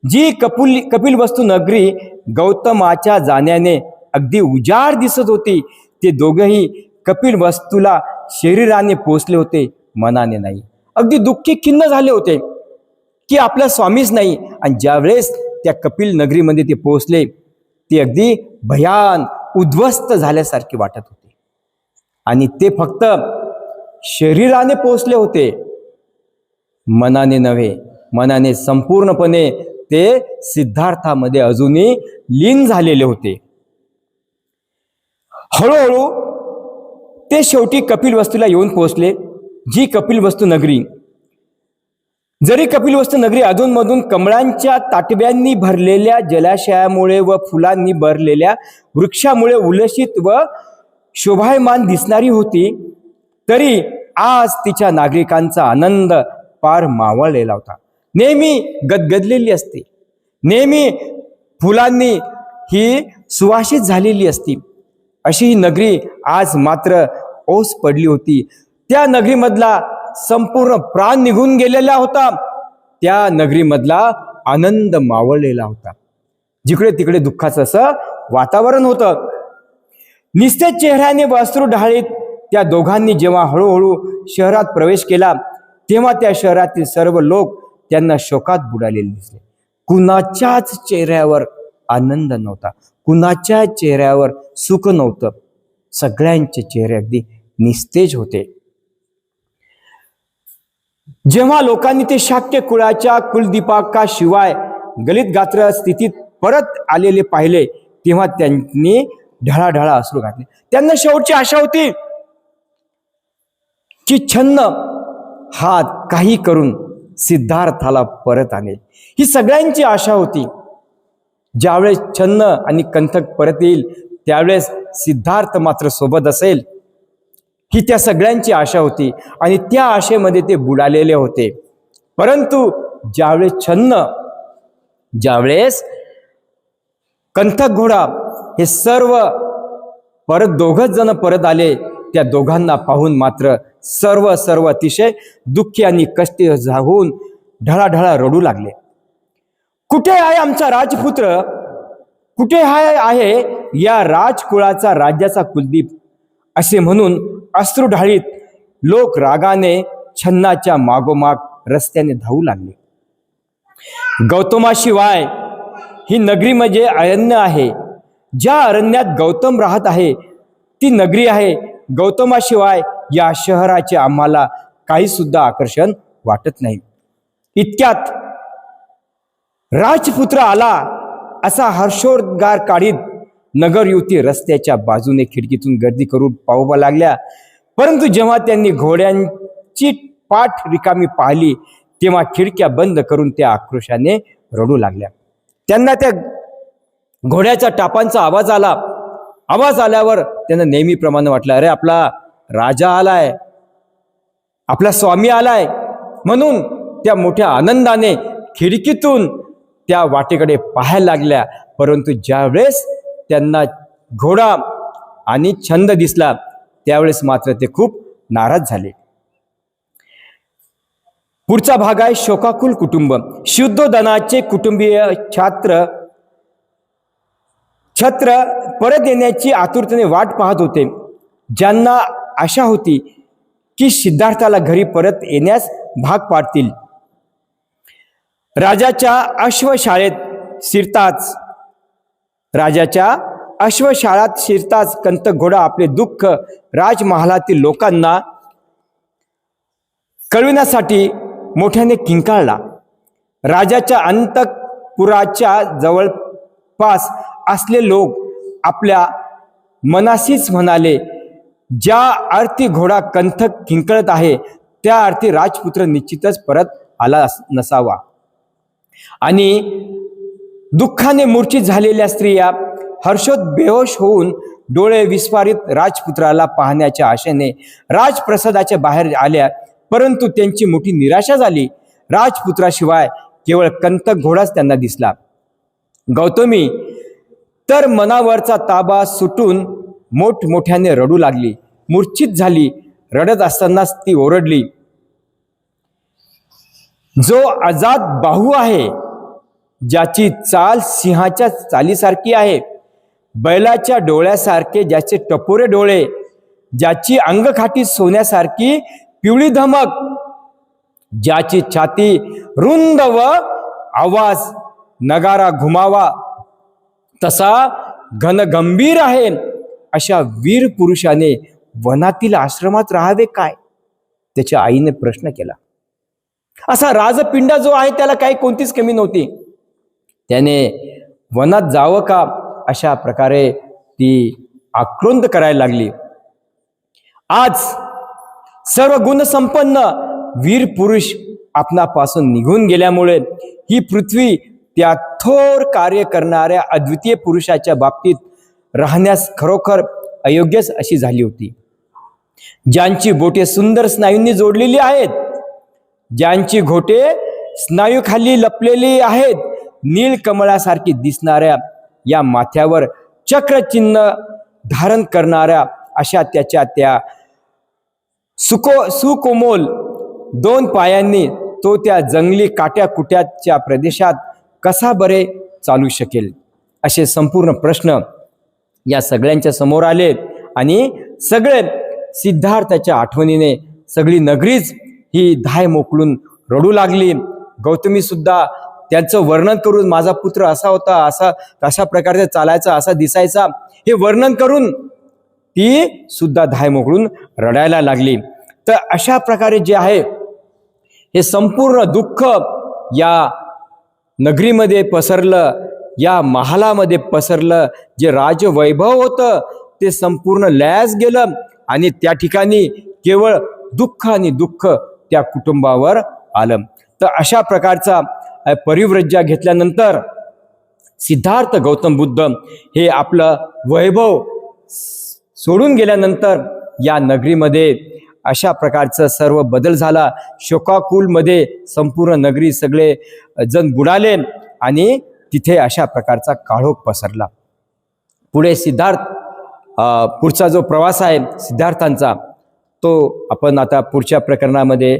जी कपिलवस्तू नगरी गौतमाच्या जाण्याने अगदी उजाड दिसत होती ते दोघेही कपिलवस्तूला शरीराने पोहोचले होते, मनाने नाही. अगदी दुःखी खिन्न झाले होते की आपला स्वामीच नाही. आणि ज्यावेळेस त्या कपिल नगरीमध्ये ते पोहोचले ते अगदी भयान उद्ध्वस्त झाल्यासारखे वाटत होते. आणि ते फक्त शरीराने पोहोचले होते, मनाने नव्हे. मनाने संपूर्णपणे ते सिद्धार्थामध्ये अजूनही लीन झालेले होते. हळूहळू ते शेवटी कपिलवस्तूला येऊन पोहोचले, जी कपिलवस्तू नगरी. जरी कपिलवस्तू नगरी अधूनमधून कमळांच्या ताटव्यांनी भरलेल्या जलाशयामुळे व फुलांनी भरलेल्या वृक्षामुळे उलसित व शोभायमान दिसणारी होती तरी आज तिच्या नागरिकांचा आनंद पार मावळलेला होता. नेहमी गदगदलेली असते, नेहमी फुलांनी ही सुवासित झालेली असती, अशी ही नगरी आज मात्र ओस पडली होती. त्या नगरीमधला संपूर्ण प्राण निघून गेलेला होता, त्या नगरीमधला आनंद मावळलेला होता. जिकडे तिकडे दुःखाचं असं वातावरण होतं. निस्तेज चेहऱ्याने वस्त्र ढाळीत त्या दोघांनी जेव्हा हळूहळू शहरात प्रवेश केला तेव्हा त्या शहरातील सर्व लोक त्यांना शोकात बुडालेले दिसले. कुणाच्याच चेहऱ्यावर आनंद नव्हता, कुणाच्या चेहऱ्यावर सुख नव्हतं. सगळ्यांचे चेहरे अगदी निस्तेज होते. जेव्हा लोकांनी ते शाक्य कुळाच्या कुलदीपकाशिवाय गलित गात्र स्थितीत परत आलेले पाहिले तेव्हा त्यांनी ढळाढळा अश्रू घातले. त्यांना शेवटची आशा होती की छन्न हा काही करून सिद्धार्थाला परत आणेल. ही सगळ्यांची आशा होती. ज्यावेळेस छन्न आणि कंथक परत येईल त्यावेळेस सिद्धार्थ मात्र सोबत असेल, ही त्या सगळ्यांची आशा होती. आणि त्या आशेमध्ये ते बुडालेले होते. परंतु ज्यावेळेस कंथक घोडा हे सर्व परत दोघच जण परत आले, त्या दोघांना पाहून मात्र सर्व अतिशय दुःखी आणि कष्टी होऊन ढळाढळा रडू लागले. कुठे आहे आमचा राजपुत्र? कुठे आहे या राजकुळाचा राज्याचा कुलदीप? असे म्हणून अश्रू ढाळीत लोक रागाने छन्नाच्या मागोमाग रस्त्याने धावू लागले. गौतमाशिवाय ही नगरी म्हणजे अरण्य आहे. ज्या अरण्यात गौतम राहत आहे ती नगरी आहे. गौतमाशिवाय या शहराचे आम्हाला काही सुद्धा आकर्षण वाटत नाही. इतक्यात राजपुत्र आला असा हर्षोद्गार काढीत नगर युवती रस्त्याच्या बाजूने खिडकीतून गर्दी करून पाहू लागल्या. परंतु जेव्हा त्यांनी घोड्यांची पाठ रिकामी पाहिली तेव्हा खिडक्या बंद करून त्या आक्रोशाने रडू लागल्या. त्यांना त्या घोड्याच्या टापांचा आवाज आला. आवाज आल्यावर त्यांना नेहमीप्रमाणे वाटलं, अरे आपला राजा आलाय, आपला स्वामी आलाय. म्हणून त्या मोठ्या आनंदाने खिडकीतून त्या वाटेकडे पाहायला लागल्या. परंतु ज्यावेळेस त्यांना घोडा आणि छंद दिसला त्यावेळेस मात्र ते खूप नाराज झाले. पुढचा भाग आहे शोकाकुल कुटुंब. शुद्धोधनाचे कुटुंबीय छत्र परत येण्याची आतुरतेने वाट पाहत होते. ज्यांना आशा होती की सिद्धार्थाला घरी परत येण्यास भाग पाडतील. राजाच्या अश्वशाळात शिरताच कंतघोडा आपले दुःख राजमहालातील लोकांना कळविण्यासाठी मोठ्याने किंकाळला. राजाच्या अंतःपुराच्या जवळपास असले लोक आपल्या मनाशीच म्हणाले, ज्या अर्थी घोडा कंठ किंकाळत आहे त्या अर्थी राजपुत्र निश्चितच परत आला नसावा. आणि दुःखाने मूर्छित झालेल्या स्त्रिया हर्षोत बेहोश होऊन डोळे विस्फारित राजपुत्राला पाहण्याच्या आशेने राजप्रसादाच्या बाहेर आल्या. परंतु त्यांची मोठी निराशा झाली. राजपुत्राशिवाय केवळ कंटक घोडाच त्यांना दिसला. गौतमी तर मनावरचा ताबा सुटून मोठमोठ्याने रडू लागली. मूर्छित झाली. रडत असतानाच ती ओरडली, जो आजाद बाहू आहे, ज्याची चाल सिंहाच्या चालीसारखी आहे, बैलाच्या डोळ्यासारखे ज्याचे टपोरे डोळे, ज्याची अंगखाटी सोन्यासारखी पिवळी धमक, ज्याची छाती रुंद व आवाज नगारा घुमावा तसा घनगंभीर आहे, अशा वीर पुरुषाने वनातील आश्रमात राहावे काय? त्याच्या आईने प्रश्न केला. असा राजपिंडा जो आहे त्याला काही कोणतीच कमी नव्हती. त्याने वनात जावं का? अशा प्रकारे ती आक्रोंद करायला लागली. आज सर्व गुणसंपन्न वीर पुरुष आपणापासून निघून गेल्यामुळे ही पृथ्वी त्या थोर कार्य करणाऱ्या अद्वितीय पुरुषाच्या बाबतीत राहण्यास खरोखर अयोग्यच अशी झाली होती. ज्यांची बोटे सुंदर स्नायूंनी जोडलेली आहेत, ज्यांची घोटे स्नायूखाली लपलेली आहेत, नीलकमळासारखी दिसणाऱ्या या माथ्यावर चक्रचिन्ह धारण करणाऱ्या अशा त्याच्या त्या सुकोमोल दोन पायांनी तो त्या जंगली काट्याकुट्याच्या प्रदेशात कसा बरे चालू शकेल? असे संपूर्ण प्रश्न या सगळ्यांच्या समोर आले. आणि सगळे सिद्धार्थाच्या आठवणीने सगळी नगरीच ही धाय मोकळून रडू लागली. गौतमी सुद्धा त्यांचं वर्णन करून, माझा पुत्र असा होता, अशा प्रकारचा चालायचा, असा दिसायचा, हे वर्णन करून ती सुद्धा धाय मोकळून रडायला लागली. तर अशा प्रकारे जे आहे हे संपूर्ण दुःख या नगरीमध्ये पसरलं, या महालामध्ये पसरलं. जे राजवैभव होतं ते संपूर्ण लयास गेलं आणि त्या ठिकाणी केवळ दुःख आणि दुःख त्या कुटुंबावर आलं. तर अशा प्रकारचा परिव्रज्या घेतल्यानंतर सिद्धार्थ गौतम बुद्ध हे आपलं वैभव सोडून गेल्यानंतर या नगरीमध्ये अशा प्रकारचं सर्व बदल झाला. शोकाकुलमध्ये संपूर्ण नगरी सगळे जण बुडाले आणि तिथे अशा प्रकारचा काळोख पसरला. पुढे पुढचा जो प्रवास आहे सिद्धार्थांचा तो आपण आता पुढच्या प्रकरणामध्ये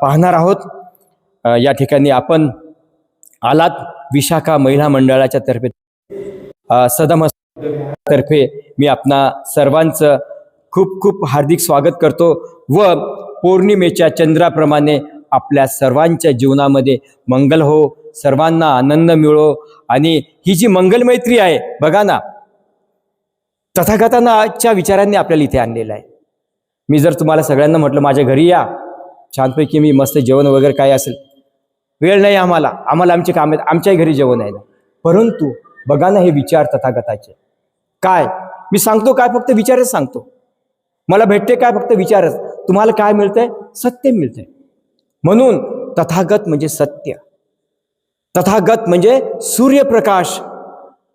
पाहणार आहोत. या ठिकाणी आपण आलात विशाखा महिला मंडळाच्या तर्फे मी आपणा सर्वांचं खूप खूप हार्दिक स्वागत करतो व पौर्णिमेच्या चंद्राप्रमाणे आपल्या सर्वांच्या जीवनामध्ये मंगल हो, सर्वांना आनंद मिळो. आणि ही जी मंगलमैत्री आहे बघा ना, तथागतांच्या विचारांनी आपल्याला इथे आणलेलं आहे. मी जर तुम्हाला सगळ्यांना म्हटलं माझ्या घरी या, छानपैकी मी मस्त जेवण वगैरे काय असेल, वेळ नाही आम्हाला आमचे काम आहेत, आमच्याही घरी जेवण आहे ना. परंतु बघा ना हे विचार तथागताचे काय, मी सांगतो काय, फक्त विचारच सांगतो. मला भेटते काय, फक्त विचारच. तुम्हाला काय मिळतंय? सत्य मिळतंय. म्हणून तथागत म्हणजे सत्य. तथागत म्हणजे सूर्यप्रकाश,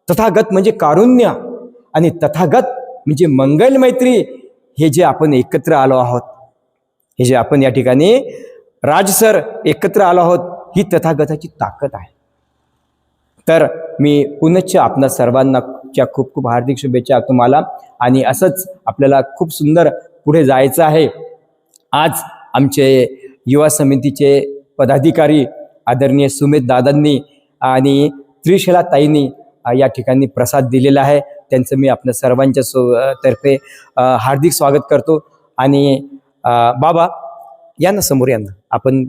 तथागत म्हणजे कारुण्य आणि तथागत म्हणजे मंगल मैत्री. हे जे आपण एकत्र आलो आहोत, हे जे आपण या ठिकाणी राजसर एकत्र आलो आहोत, ही तथागताची ताकद आहे. तर मी पुनश्च आपणा सर्वांना खूप खूप हार्दिक शुभेच्छा तुम्हाला. आणि असंच आपल्याला खूप सुंदर पुढे जायचं आहे. आज आमचे युवा समितीचे पदाधिकारी आदरणीय सुमित दादांनी आणि त्रिशला ताईंनी या ठिकाणी प्रसाद दिलेला आहे. त्यांचं मी आपल्या सर्वांच्या तर्फे हार्दिक स्वागत करतो. आणि बाबा या ना समोर, या ना आपण.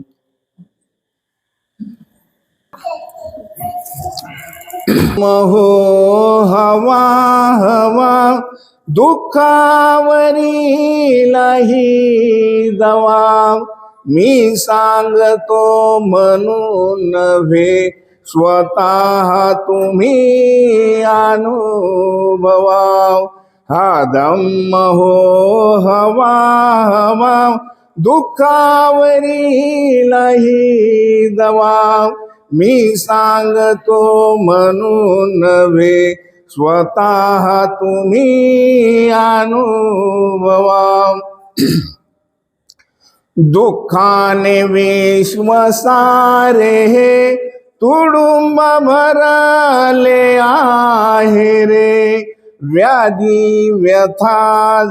महो हवा हवा दुःखावरी लाही दवा, मी सांगतो म्हणून नव्हे स्वतः तुम्ही अनुभवाव. हा धम्म हो हवा हवा दुःखावरी लाही दवा, मी सांगतो म्हणून नव्हे स्वतः तुम्ही अनुभवाव. दुःखाने विश्व सारे हे तुडुंब भरले आहे रे, व्याधी व्यथा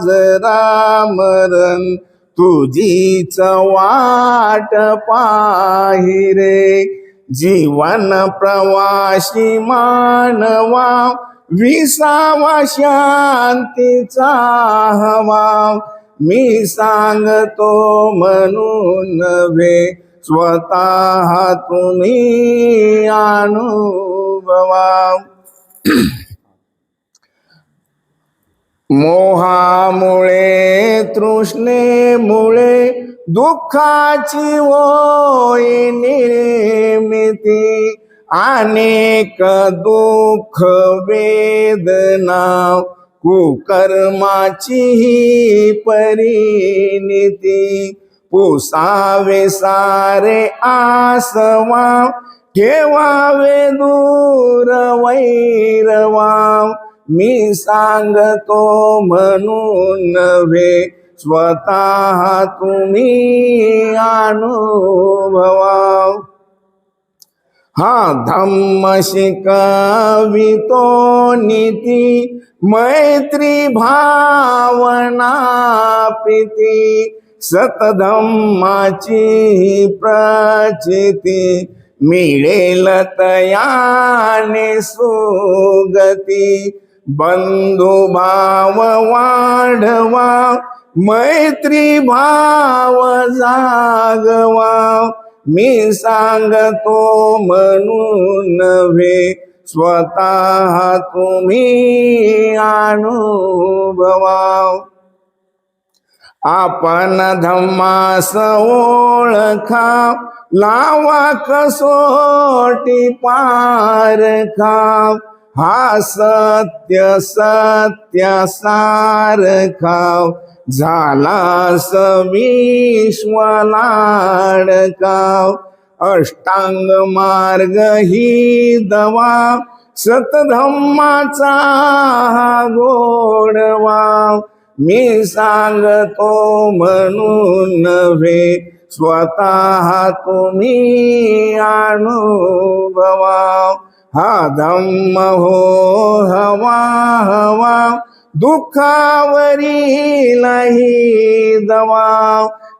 जरा मरण तुझीच वाट पाही रे. जीवन प्रवासी मानवा विसावा शांतीचा हवा, मी सांगतो म्हणून नव्हे स्वतः तुम्ही अनुभवाव. मोहामुळे तृष्णेमुळे दुःखाची होई निर्मिती, अनेक दुःख वेदना कुकर्माची ही परिणिती. पुसावे सारे आसवा ठेवावे दूर वैरवा, मी सांगतो म्हणून नव्हे स्वतः तुम्ही अनुभवाव. हा धम्म शिकवितो नीती मैत्री भावना प्रीती, सतधम्माची प्रचिती मिळेल तयाने सुगती. बंधुभाव वाढवा मैत्री भाव जागवा, मी सांगतो म्हणून नव्हे स्वतः तुम्ही अनुभवाव. आपण धम्मास ओळखा लावा कसोटी पारखा, हा सत्य सत्य सारखा झालास विश्व लाडका. अष्टांग मार्ग ही दवा सतधम्माचा गोडवा, मी सांगतो म्हणून नव्हे स्वतः तुम्ही अनुभवाव. हा धम्म हो हवा हवा दुःखावरी लाही दवा,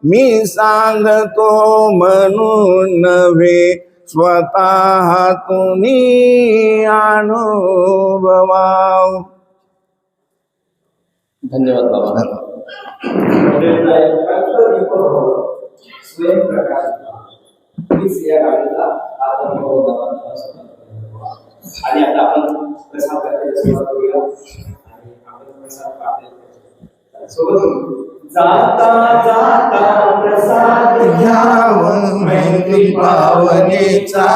मी सांगतो म्हणून नव्हे स्वतः तुम्ही अनुभवाव. धन्यवाद बाबा. आणि आता आपण प्रसाद करायला सुरुवात करूया. आणि आपण प्रसाद पाहतो सोबत जाता जाता प्रसाद घ्याव मैत्री भावनेचा,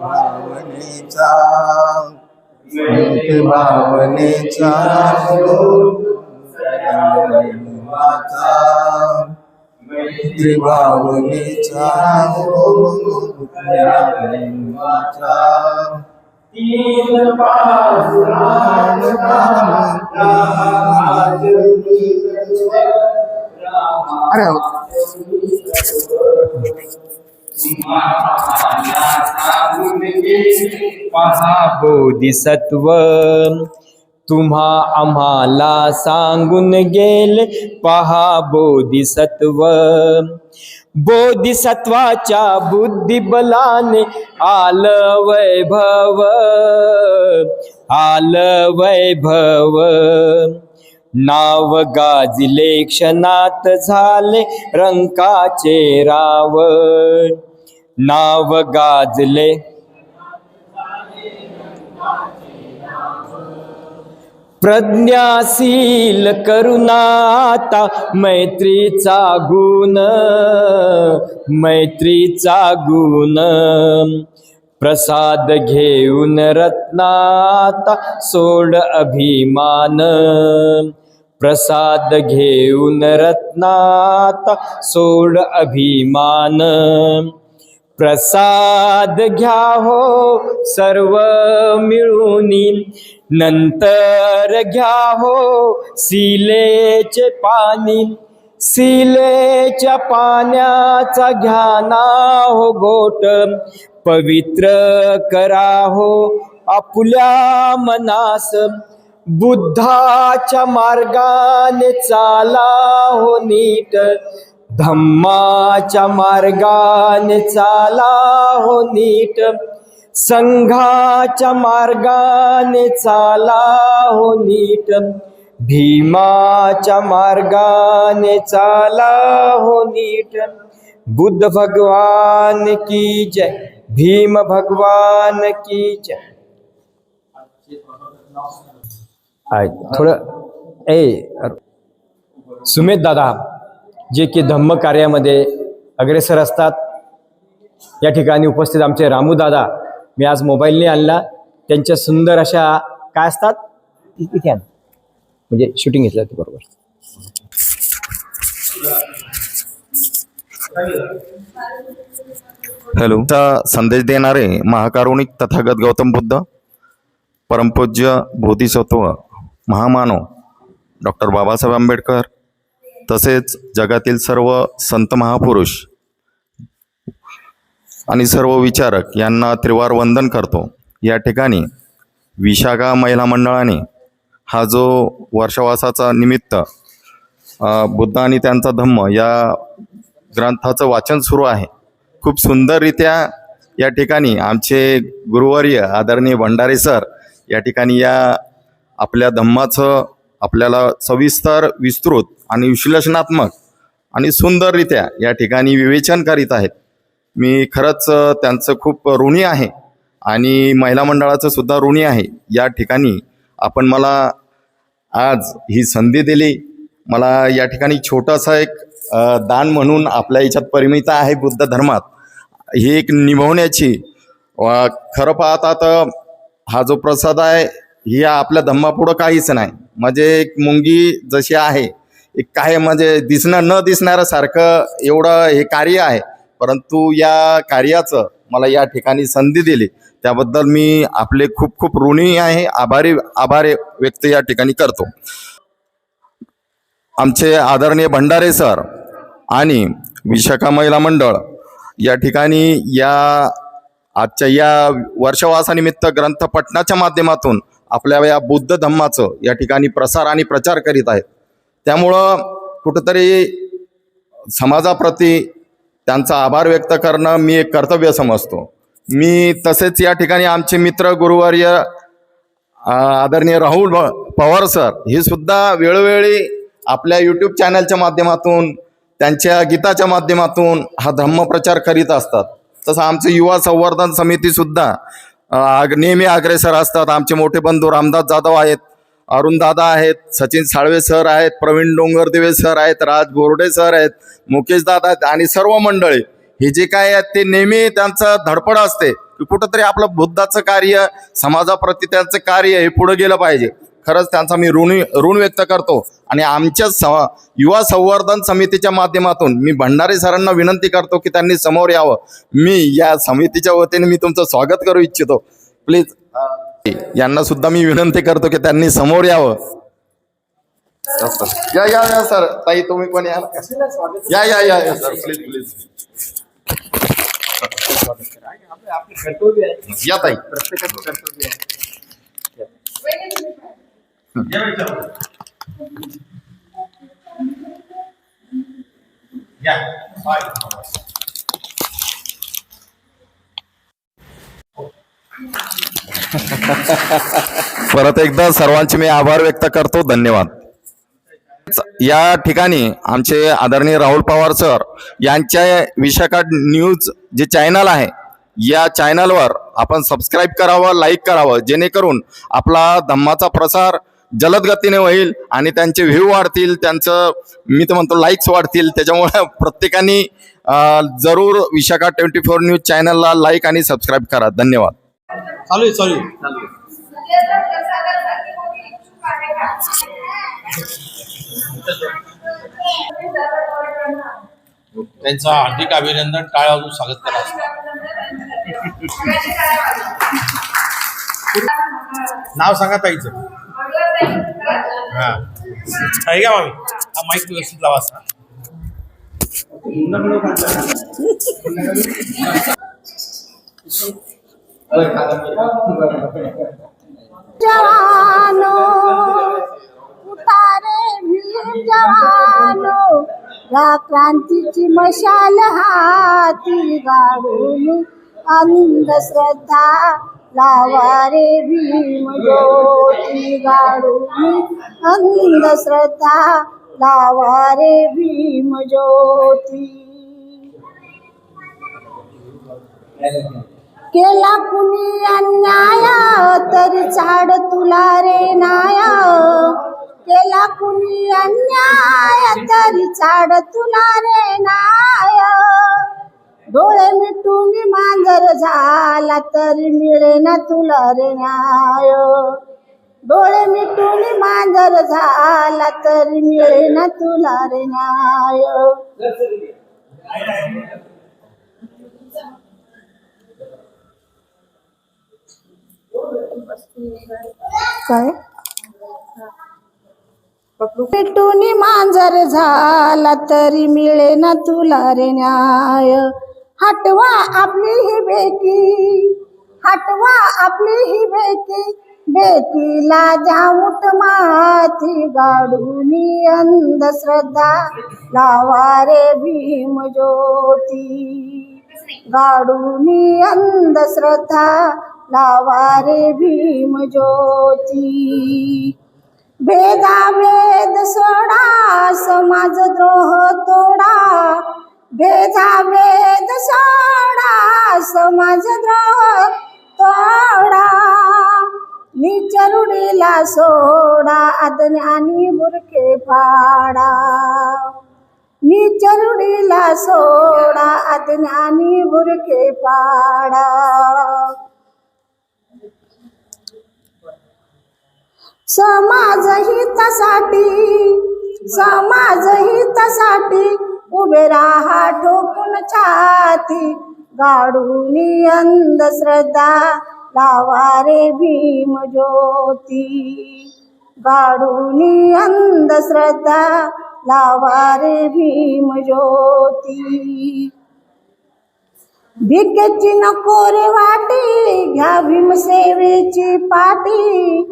भावनेचा मैत्री भावनेचा मैत्री भावनेचा प्रेमाचा अरे पहा बोधिसत्व तुम्हा आम्हाला सांगून गेले, पहा बोधिसत्व. बोधिसत्वाच्या बुद्धिबलाने आलं वैभव, आलं वैभव. नाव गाजिले क्षणात झाले रंकाचे रावण, नाव गाजले प्रज्ञाशील करुणाता मैत्रीचा गुण, मैत्रीचा गुण. प्रसाद घेऊन रत्नाता सोड अभिमान, प्रसाद घेऊन रत्नाता सोड अभिमान. प्रसाद घ्या हो सर्व मिळूनी, नंतर घ्या हो शिलेचे पाणी. शिलेच्या पाण्याचा घ्या ना हो घोट, पवित्र करा हो आपुल्या मनास. बुद्धाच्या मार्गाने चाला हो नीट, धम्माच्या मार्गाने चाला हो नीट. संघाच्या मार्गाने चाला हो नीट, भीमाच्या मार्गाने चाला हो नीट. बुद्ध भगवान की जय, भीम भगवान की जय. थोडं सुमेध दादा जे की धम्म कार्यामध्ये अग्रेसर असतात, या ठिकाणी उपस्थित आमचे रामू दादा, मी आज मोबाईलने आणला, त्यांच्या सुंदर अशा काय असतात इथे आण, म्हणजे शूटिंग घेतलं ते बरोबर. हॅलो. चा संदेश देणारे महाकारुणिक तथागत गौतम बुद्ध, परमपूज्य बोधिसत्व महामानव डॉक्टर बाबासाहेब आंबेडकर, तसेच जगातील सर्व संत महापुरुष आणि सर्व विचारक यांना त्रिवार वंदन करतो. या ठिकाणी विशाखा महिला मंडळाने हा जो वर्षवासाचा निमित्त बुद्ध आणि त्यांचा धम्म या ग्रंथाचं वाचन सुरू आहे. खूप सुंदररित्या या ठिकाणी आमचे गुरुवर्य आदरणीय भंडारे सर या ठिकाणी या आपल्या धम्माचं आपल्याला सविस्तर, विस्तृत आणि विश्लेषणात्मक आणि सुंदररित्या या ठिकाणी विवेचन करीत आहेत. मी खरंच त्यांचं खूप ऋणी आहे आणि महिला मंडळाचं सुद्धा ऋणी आहे. या ठिकाणी आपण मला आज ही संधी दिली. मला या ठिकाणी छोटासा एक दान म्हणून आपल्या याच्यात परिमित आहे बुद्ध धर्मात ही एक निभवण्याची. खरं पाहता तर हा जो प्रसाद आहे ही आपल्या धम्मापुढं काहीच नाही. म्हणजे एक मुंगी जशी आहे, एक काय म्हणजे न दिसणारं सारखं एवढं हे कार्य आहे. परंतु या कार्याचं मला या ठिकाणी संधी दिली त्याबद्दल मी आपले खूप खूप ऋणी आहे, आभार व्यक्त या ठिकाणी करतो. आमचे आदरणीय भंडारे सर आणि विशाखा महिला मंडळ या ठिकाणी या आजच्या या वर्षवासानिमित्त ग्रंथ पठणाच्या माध्यमातून आपल्या या बुद्ध धम्माचं या ठिकाणी प्रसार आणि प्रचार करीत आहेत. त्यामुळं कुठंतरी समाजाप्रती त्यांचा आभार व्यक्त करणं मी एक कर्तव्य समजतो. मी तसेच या ठिकाणी आमचे मित्र गुरुवर्य आदरणीय राहुल पवार सर हे सुद्धा वेळोवेळी आपल्या यूट्यूब चॅनलच्या माध्यमातून, त्यांच्या गीताच्या माध्यमातून हा धम्मप्रचार करीत असतात. तसं आमचे युवा संवर्धन समितीसुद्धा नेहमी अग्रेसर असतात. आमचे मोठे बंधू रामदास जाधव आहेत, अरुण दादा आहेत, सचिन साळवे सर आहेत, प्रवीण डोंगरदेवे सर आहेत, राज बोर्डे सर आहेत, मुकेश दादा आहेत आणि सर्व मंडळी हे जे काय आहेत ते नेहमी त्यांचं धडपड असते की कुठंतरी आपलं बुद्धाचं कार्य, समाजाप्रती त्यांचं कार्य हे पुढं गेलं पाहिजे. खरंच त्यांचा मी ऋण व्यक्त करतो. आणि आमच्या युवा संवर्धन समितीच्या माध्यमातून मी भंडारे सरांना विनंती करतो की त्यांनी समोर यावं. मी या समितीच्या वतीने मी तुमचं स्वागत करू इच्छितो. प्लीज यांना सुद्धा मी विनंती करतो की त्यांनी समोर यावं. या या या सर, ताई तुम्ही पण या या या या या सर, प्लीज प्लीज या ताई. परत एकदा सर्वांचे मी आभार व्यक्त करतो. धन्यवाद. या ठिकाणी आमचे आदरणीय राहुल पवार सर यांच्या विशाखा न्यूज जे चॅनल आहे या चॅनलवर आपण सबस्क्राईब करावं, लाईक करावं, जेणेकरून आपला धम्माचा प्रसार जलद गतीने होईल आणि त्यांचे व्ह्यू वाढतील, त्यांचं मी तर म्हणतो लाईक्स वाढतील. त्याच्यामुळे प्रत्येकाने जरूर विशाखा 24 न्यूज चॅनलला लाईक आणि सबस्क्राईब करा. धन्यवाद. चालू आहे. त्यांचं हार्दिक अभिनंदन, टाळ्या वाजवून स्वागत करा. नाव सांगा ताईचं. हा आहे का मामी? हा माईक व्यवस्थित लावा. जवानो उतारे वीर जवानो, या क्रांतीची मशाल हाती गाडून अंधश्रद्धा लावा रे भीम ज्योती गाडून अंधश्रद्धा लावा रे भीम ज्योती. केला कुणी अन्याय तरी चाड तुला रे नाया, केला कुणी अन्याय तरी चाड तुला रे नाया. डोळे मिटून मांजर झाला तरी मिळे ना तुला रे न्याय, डोळे मिटून मांजर झाला तरी मिळे ना तुला रे न्याय. काय पेटून मांजर झाला तरी मिळे ना तुला रे न्याय. हटवा आपली ही बेटी, हटवा आपली ही बेटी, बेटीला जाऊट माती गाडून अंधश्रद्धा लावा रे भीम ज्योती गाडून अंधश्रद्धा लावा रे भीम ज्योती. भेदाभेद सोडा समाजद्रोह तोडा, भेदाभेद सोडा समाजद्रोह तोडा. नीच रूढीला सोडा अज्ञानी बुरखे फाडा, नीच रूढीला सोडा अज्ञानी बुरखे फाडा. समाज हितासाठी, समाज हितासाठी उभे राहा ठोकून छाती गाडून अंधश्रद्धा लावा रे भीम ज्योती गाडून अंधश्रद्धा लावा रे भीम ज्योती. भिकेची नको रे वाटी घ्या भीमसेवेची पाटी,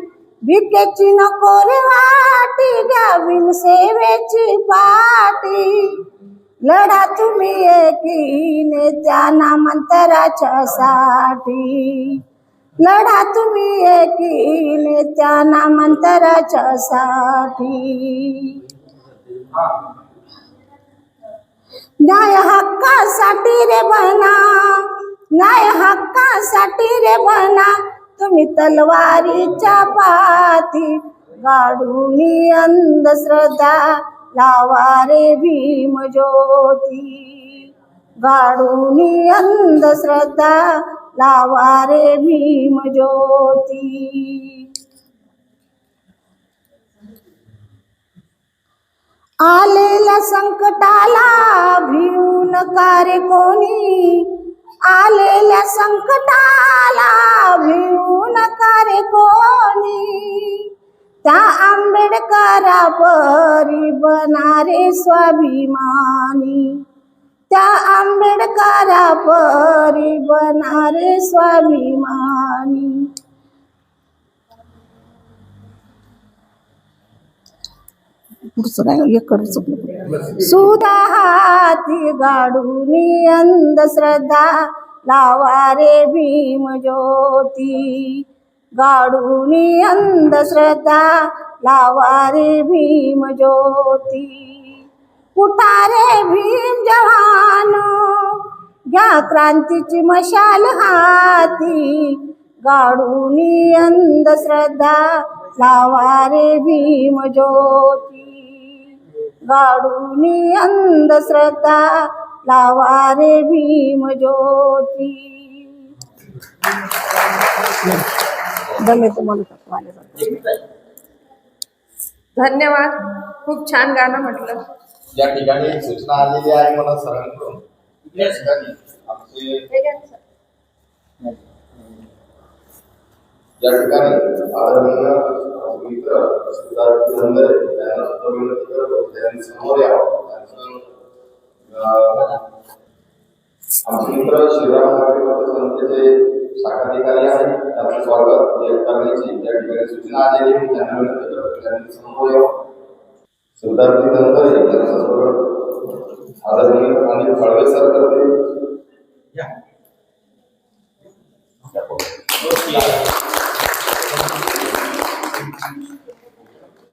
भिकेची नको रे वाटी घ्या भीमसेवेची पाटी. लढा तुम्ही एकीने त्या नामांतराच्या साठी, लढा तुम्ही एकीने त्या नामांतराच्या साठी. न्याय हक्कासाठी रे बना, न्याय हक्कासाठी रे बना, तुम्ही तलवारीच्या पाठी गाडून अंधश्रद्धा लावा रे भीम ज्योती गाडून अंधश्रद्धा लावा रे भीम ज्योती. आलेल्या संकटाला भिवू नका रे कोणी, आलेल्या संकटाला भिवू नका रे कोणी, त्या आंबेडकरा परी बनारे स्वाभिमानी, त्या आंबेडकरा परी बनारे स्वाभिमानी. सुधा हाती गाडून अंधश्रद्धा लावा रे भीम ज्योती, गाडून अंधश्रद्धा लावा रे भीम ज्योती. उठा रे भीम जवान, घ्या क्रांतीची मशाल हाती, गाडून अंधश्रद्धा लावा रे भीम ज्योती, गाडून अंधश्रद्धा लावा रे भीम ज्योती. धन्यवाद. खूप छान गाणं म्हटलं. या ठिकाणी एक सूचना आलेली आहे मला सरांकडून. या ठिकाणी आमचे या ठिकाणी आदरणीय मित्र सिद्धार्थ धनंजय यांना सुद्धा विनंती करतो त्यांनी समोर यावं. आमचे मित्र श्रीराम नागरिक संस्थेचे शाखाधिकारी आहेत, त्यांचं स्वागत करण्याची या ठिकाणी सूचना आलेली आहे. त्यांना विनंती करतो त्यांनी समोर यावं. सिद्धार्थ धनंजय यांचं स्वागत आदरणीय अनिल खळवे सर करते.